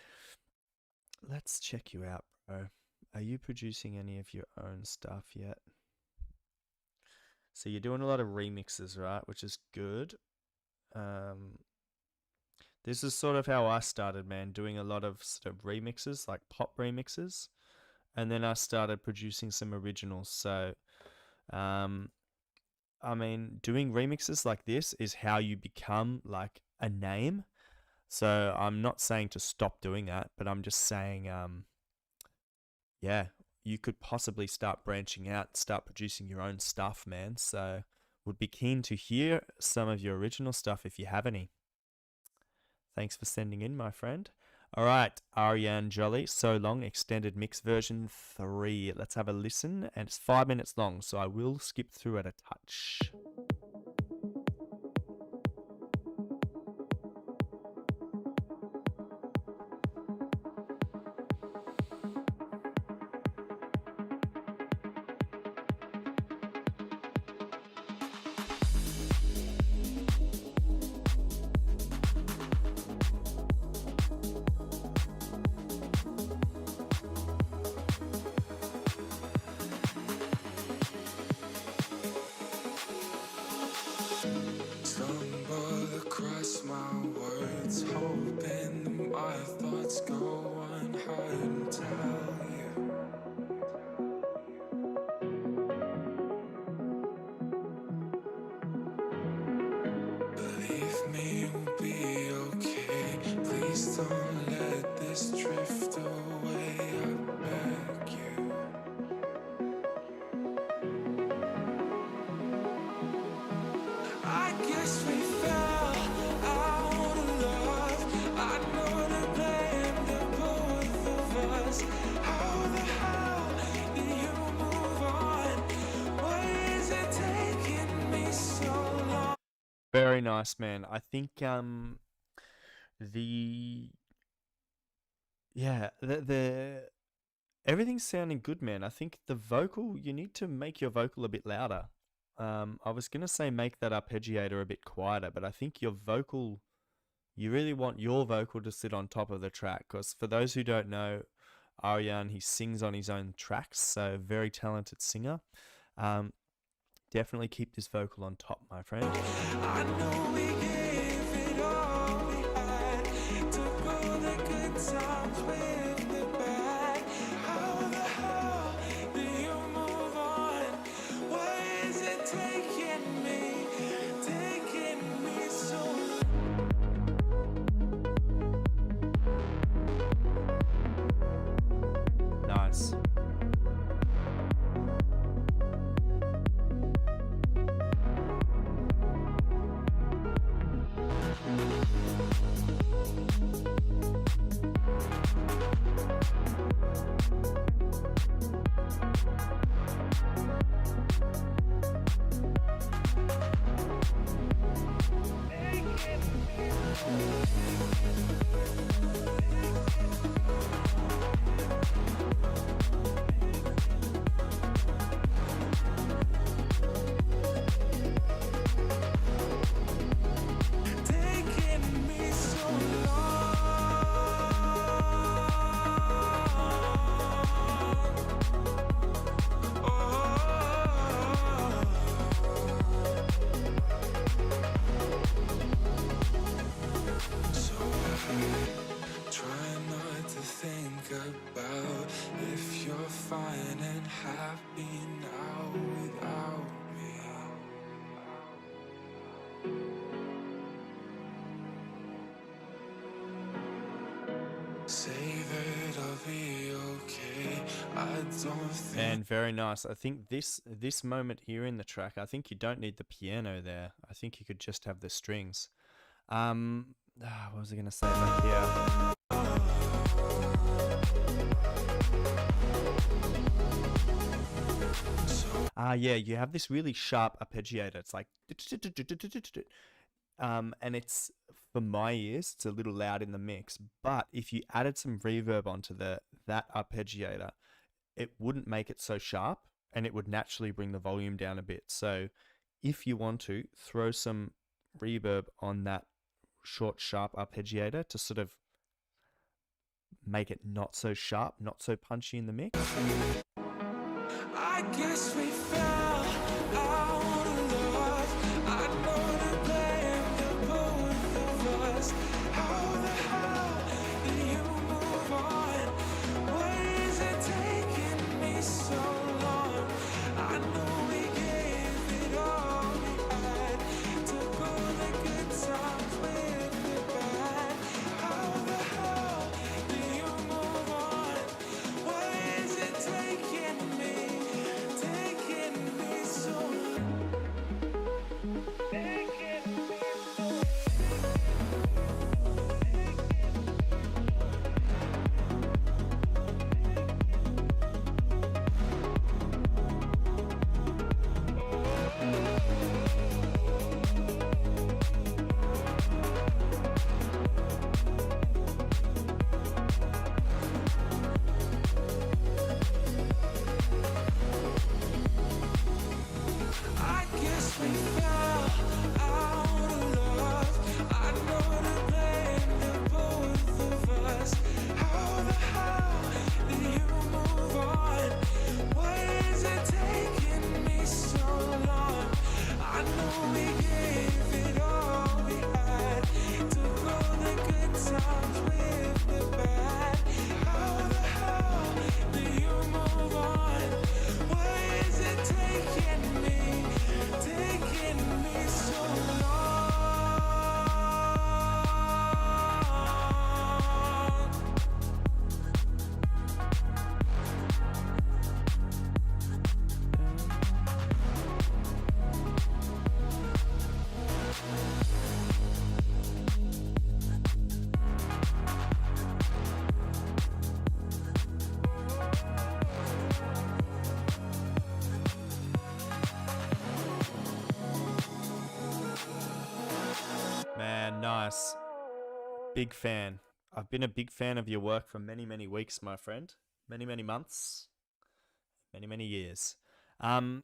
Let's check you out, bro. Are you producing any of your own stuff yet? So you're doing a lot of remixes, right? Which is good. This is sort of how I started, man, doing a lot of sort of remixes, like pop remixes. And then I started producing some originals. So, I mean, doing remixes like this is how you become like a name. So I'm not saying to stop doing that, but I'm just saying, yeah, you could possibly start branching out, start producing your own stuff, man. So would be keen to hear some of your original stuff if you have any. Thanks for sending in, my friend. All right, Ariane Jolly, So Long, extended mix version 3. Let's have a listen, and it's 5 minutes long, so I will skip through it a touch. Stumble across my words, hoping that my thoughts go unheard and tell you. Believe me, we'll be okay. Please don't let this drift away. I beg you. I guess we fell out of love. I know to blame the both of us. How the hell did you move on? Why is it taking me so long? Very nice, man. I think the everything's sounding good, man. I think the vocal, you need to make your vocal a bit louder. I was gonna say make that arpeggiator a bit quieter, but I think your vocal, you really want your vocal to sit on top of the track. Because for those who don't know, Ariane, he sings on his own tracks, so very talented singer. Definitely keep this vocal on top, my friend. I know we gave it all we had. Took all the good times with the bad. How the hell do you move on? Why is it taking me so long? Nice. Taking me so So I try not to think about if you're be okay. I don't think And very nice. I think this moment here in the track, I think you don't need the piano there. I think you could just have the strings. What was I gonna say back here? Yeah, you have this really sharp arpeggiator. It's like, and it's, for my ears, it's a little loud in the mix. But if you added some reverb onto that arpeggiator, it wouldn't make it so sharp, and it would naturally bring the volume down a bit. So if you want to, throw some reverb on that short, sharp arpeggiator to sort of make it not so sharp, not so punchy in the mix. I guess we fell out of love. I know to blame the both of us. How the hell did you move on? Why is it taking me so long? I know we gave it all we had. Took all the good times with the bad. How the hell did you move on? Why is it taking me so long? I guess we fell out of love. I know to blame the both of us. How the hell did you move on? Why is it taking me so long? I know we gave it all we had. Took all the good times with the bad. How the hell did you move on? Why is it taking me so long? Man, nice. Big fan. I've been a big fan of your work for many, many weeks, my friend. Many, many months. Many, many years. Man,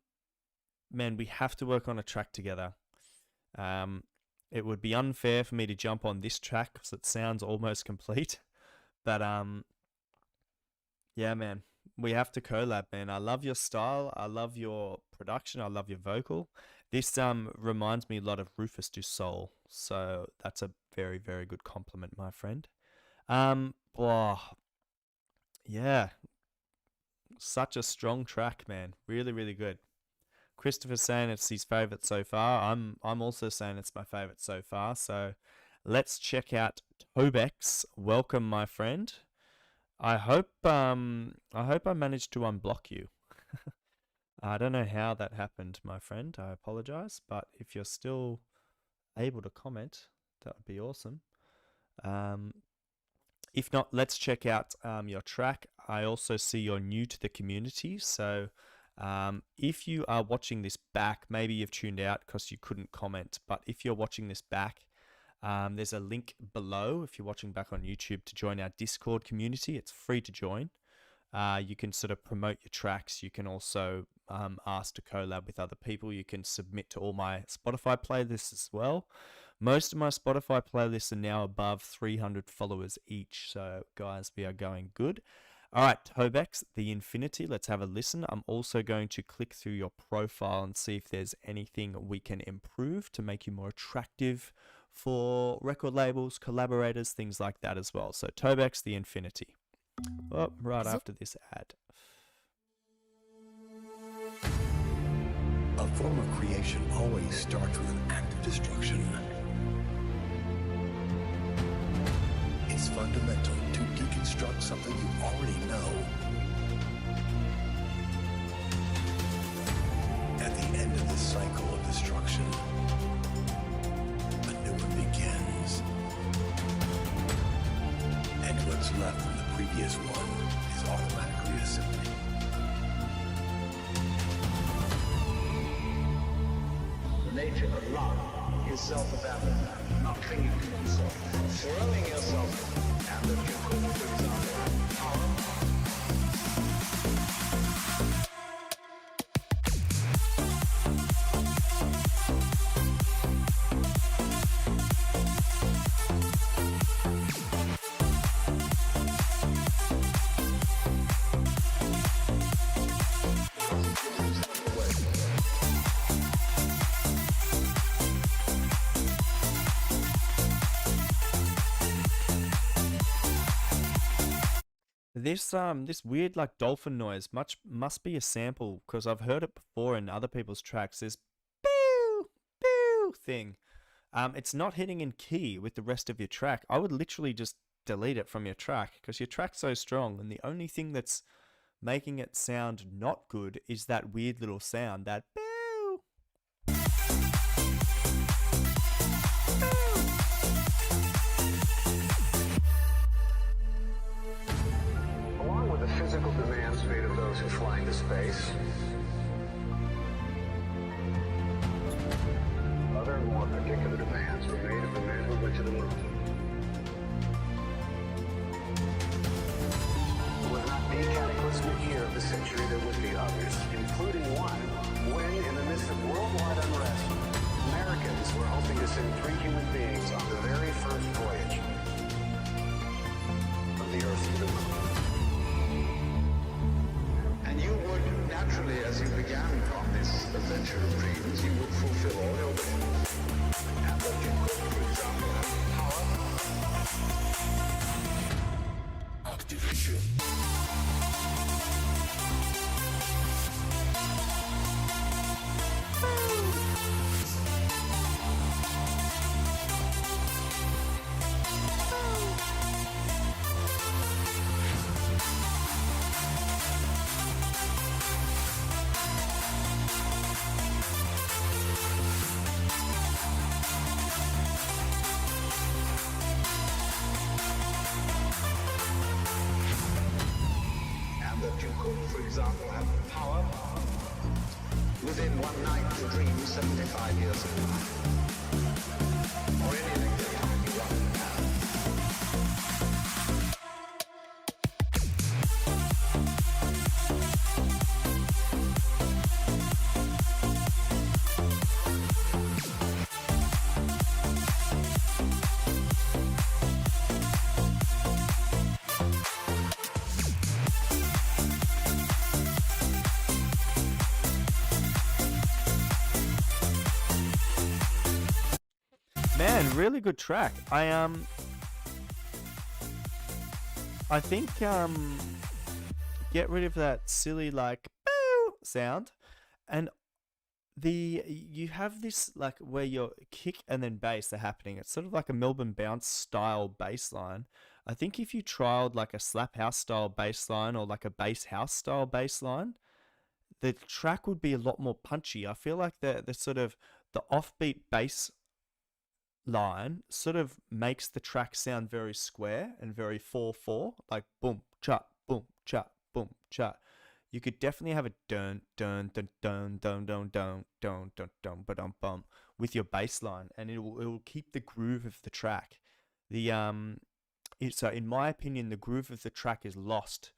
we have to work on a track together. It would be unfair for me to jump on this track because it sounds almost complete. But yeah, man, we have to collab, man. I love your style. I love your production. I love your vocal. This reminds me a lot of Rufus Du Sol. So that's a very, very good compliment, my friend. Oh, yeah. Such a strong track, man. Really, really good. Christopher's saying it's his favorite so far. I'm also saying it's my favorite so far. So let's check out Tobex. Welcome, my friend. I hope I managed to unblock you. I don't know how that happened, my friend. I apologize, but if you're still able to comment, that would be awesome. If not, let's check out your track. I also see you're new to the community, so if you are watching this back, maybe you've tuned out because you couldn't comment, but if you're watching this back, there's a link below if you're watching back on YouTube to join our Discord community. It's free to join. You can sort of promote your tracks. You can also ask to collab with other people. You can submit to all my Spotify playlists as well. Most of my Spotify playlists are now above 300 followers each. So guys, we are going good. All right, Tobex, The Infinity. Let's have a listen. I'm also going to click through your profile and see if there's anything we can improve to make you more attractive for record labels, collaborators, things like that as well. So Tobex, The Infinity. Oh, right after this ad. A form of creation always starts with an act of destruction. It's fundamental to deconstruct destruct something you already know. At the end of this cycle of destruction, a new one begins. And what's left from the previous one is automatically assimilated. The nature of love is self-abandonment, not clinging to oneself, throwing yourself, and if you could, for example, power. This weird like dolphin noise must be a sample because I've heard it before in other people's tracks. This boo boo thing. It's not hitting in key with the rest of your track. I would literally just delete it from your track because your track's so strong, and the only thing that's making it sound not good is that weird little sound, that boo. Along with the physical demands made of those who fly into space, other more particular demands were made of the men who went to the moon. It would not be a cataclysmic year of the century, there would be others, including one when, in the midst of worldwide unrest, Americans were hoping to send 3 human beings on the very first voyage from the Earth to the moon. And you would naturally, as you began on this adventure of dreams, you would fulfill all your dreams. And that you could, for example, have the power. Activation. And that you could, for example, have the power within one night to dream 75 years of life. Or any length of time you want to have. Man, really good track. I think get rid of that silly like boo sound, and you have this like where your kick and then bass are happening. It's sort of like a Melbourne bounce style bass line. I think if you trialed like a slap house style bass line or like a bass house style bass line, the track would be a lot more punchy. I feel like the sort of the offbeat bass line sort of makes the track sound very square and very 4/4, like boom cha boom cha boom cha. You could definitely have a dun dun dun dun dun dun dun dun dun dun dun bum with your bass line, and it will keep the groove of the track. So in my opinion, the groove of the track is lost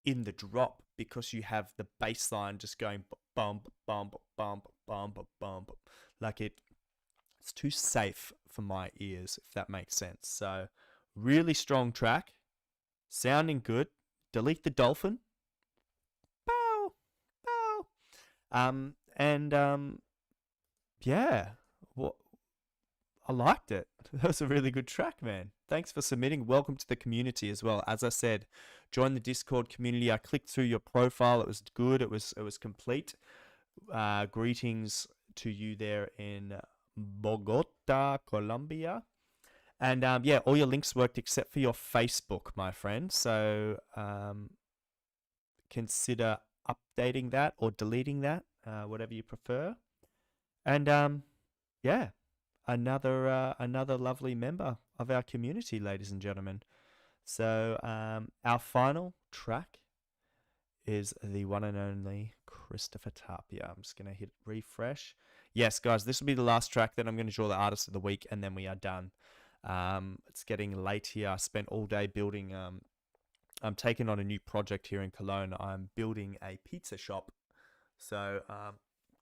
in the drop because you have the bass line just going bump bump bump bump bump, like it's too safe for my ears, if that makes sense. So really strong track, sounding good. Delete the dolphin. Bow, bow. Yeah, well, I liked it. That was a really good track, man. Thanks for submitting. Welcome to the community as well. As I said, join the Discord community. I clicked through your profile. It was good. It was complete. Greetings to you there in Bogota, Colombia. And yeah, all your links worked except for your Facebook, my friend. So consider updating that or deleting that, whatever you prefer. And yeah, another lovely member of our community, ladies and gentlemen. So our final track is the one and only Christopher Tapia. I'm just going to hit refresh. Yes, guys, this will be the last track. Then I'm going to draw the artist of the week, and then we are done. It's getting late here. I spent all day building. I'm taking on a new project here in Cologne. I'm building a pizza shop. So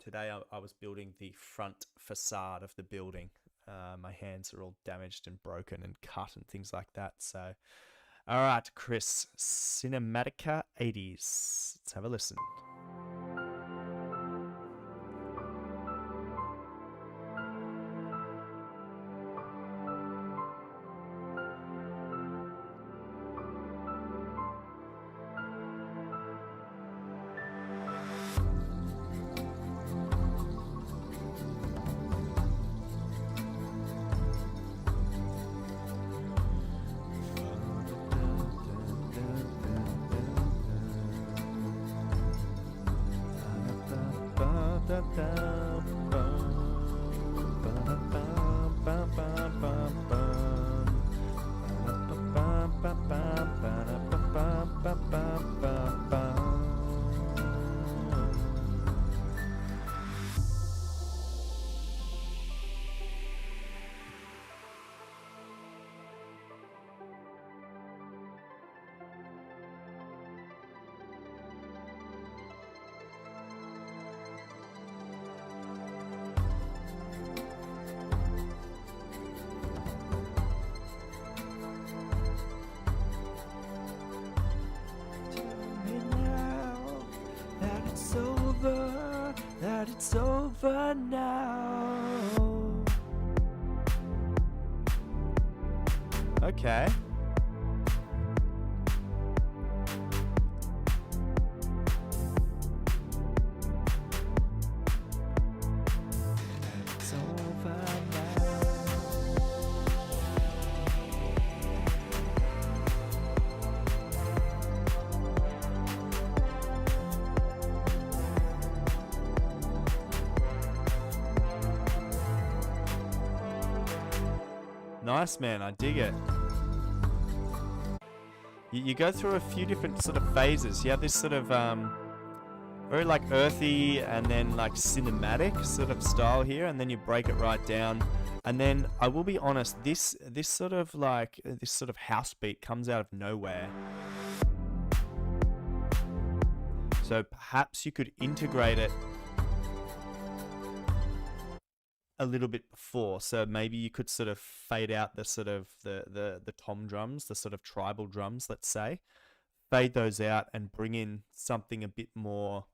today I was building the front facade of the building. My hands are all damaged and broken and cut and things like that. So, all right, Chris, Cinematica 80s. Let's have a listen. It's over now. Okay. It's over now. Nice, man. I dig it. You go through a few different sort of phases. You have this sort of very like earthy and then like cinematic sort of style here, and then you break it right down. And then I will be honest, this sort of house beat comes out of nowhere. So perhaps you could integrate it a little bit before, so maybe you could sort of fade out the sort of the tom drums, the sort of tribal drums, let's say, fade those out and bring in something a bit more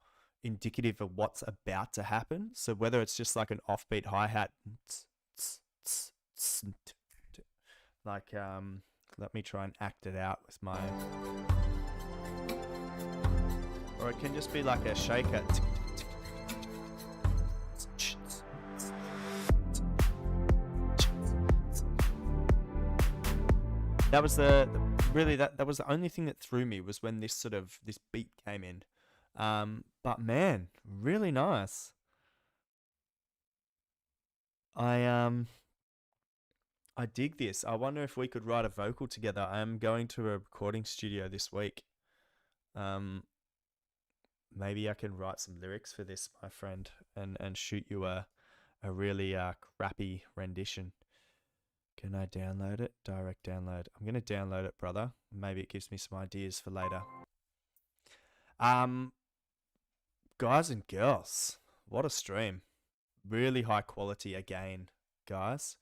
indicative of what's about to happen. So whether it's just like an offbeat hi-hat, like let me try and act it out with my, or it can just be like a shaker. That was really that was the only thing that threw me, was when this beat came in. But man, really nice. I dig this. I wonder if we could write a vocal together. I am going to a recording studio this week. Maybe I can write some lyrics for this, my friend, and shoot you a really crappy rendition. Can I download it? Direct download. I'm going to download it, brother. Maybe it gives me some ideas for later. Guys and girls, what a stream. Really high quality again, guys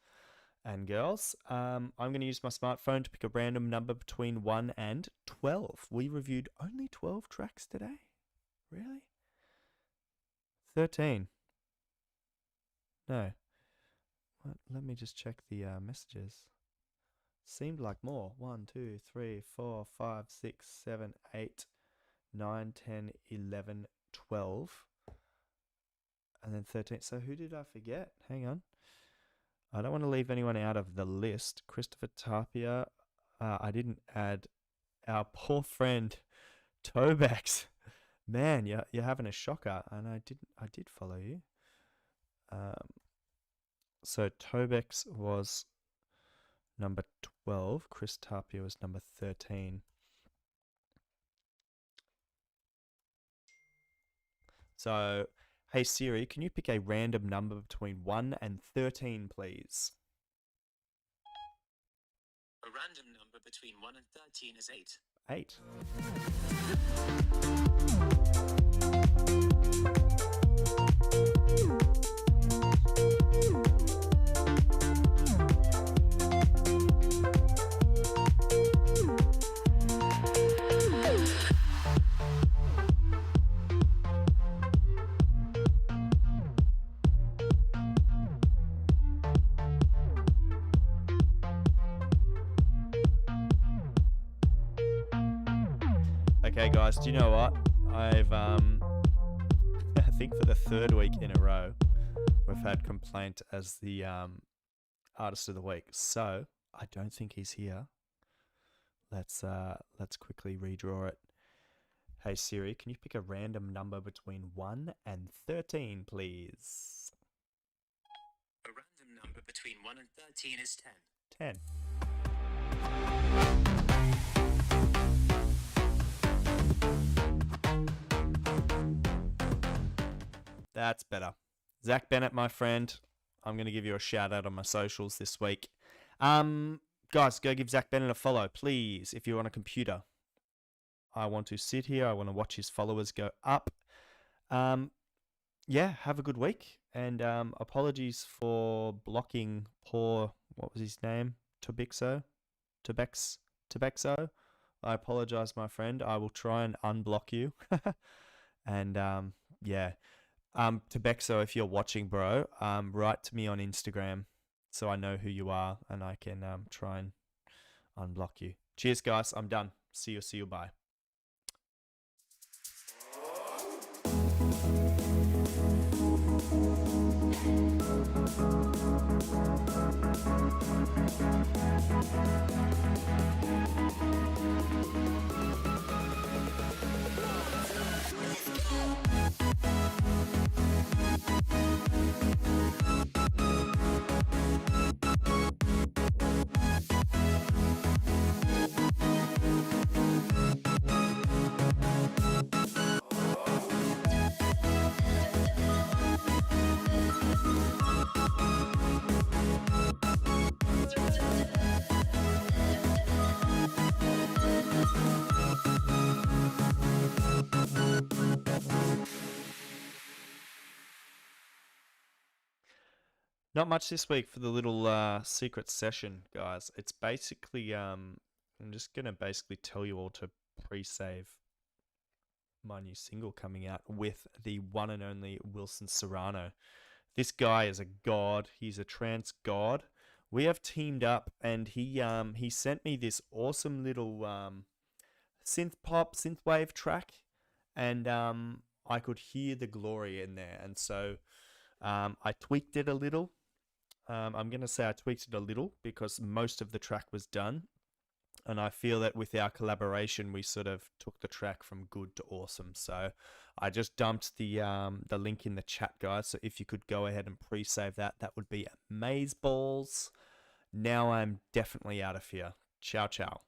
and girls. I'm going to use my smartphone to pick a random number between 1 and 12. We reviewed only 12 tracks today? Really? 13. No. What? Let me just check the messages. Seemed like more. 1, 2, 3, 4, 5, 6, 7, 8, 9, 10, 11, 12. And then 13. So who did I forget? Hang on. I don't want to leave anyone out of the list. Christopher Tapia. I didn't add our poor friend Tobex. Man, you're having a shocker, and I did follow you. So Tobex was number 12. Chris Tapia was number 13. So, hey Siri, can you pick a random number between 1 and 13, please? A random number between 1 and 13 is 8. 8. Okay, guys, do you know what? I've, I think for the third week in a row, we've had complaint as the artist of the week. So I don't think he's here. Let's quickly redraw it. Hey Siri, can you pick a random number between 1 and 13, please? A random number between 1 and 13 is 10. 10. That's better. Zach Bennett, my friend. I'm going to give you a shout out on my socials this week. Guys, go give Zach Bennett a follow, please, if you're on a computer. I want to sit here. I want to watch his followers go up. Yeah, have a good week. And apologies for blocking poor, what was his name? Tobexo? I apologize, my friend. I will try and unblock you. And yeah. Tobexo, if you're watching, bro, write to me on Instagram so I know who you are and I can try and unblock you. Cheers, guys. I'm done. See you. Bye. Not much this week for the little secret session, guys. It's basically, I'm just going to basically tell you all to pre-save my new single coming out with the one and only Wilson Serrano. This guy is a god. He's a trance god. We have teamed up, and he sent me this awesome little synthwave track, and I could hear the glory in there, and so I tweaked it a little. I'm going to say I tweaked it a little because most of the track was done. And I feel that with our collaboration, we sort of took the track from good to awesome. So I just dumped the link in the chat, guys. So if you could go ahead and pre-save that, that would be amazeballs. Now I'm definitely out of here. Ciao, ciao.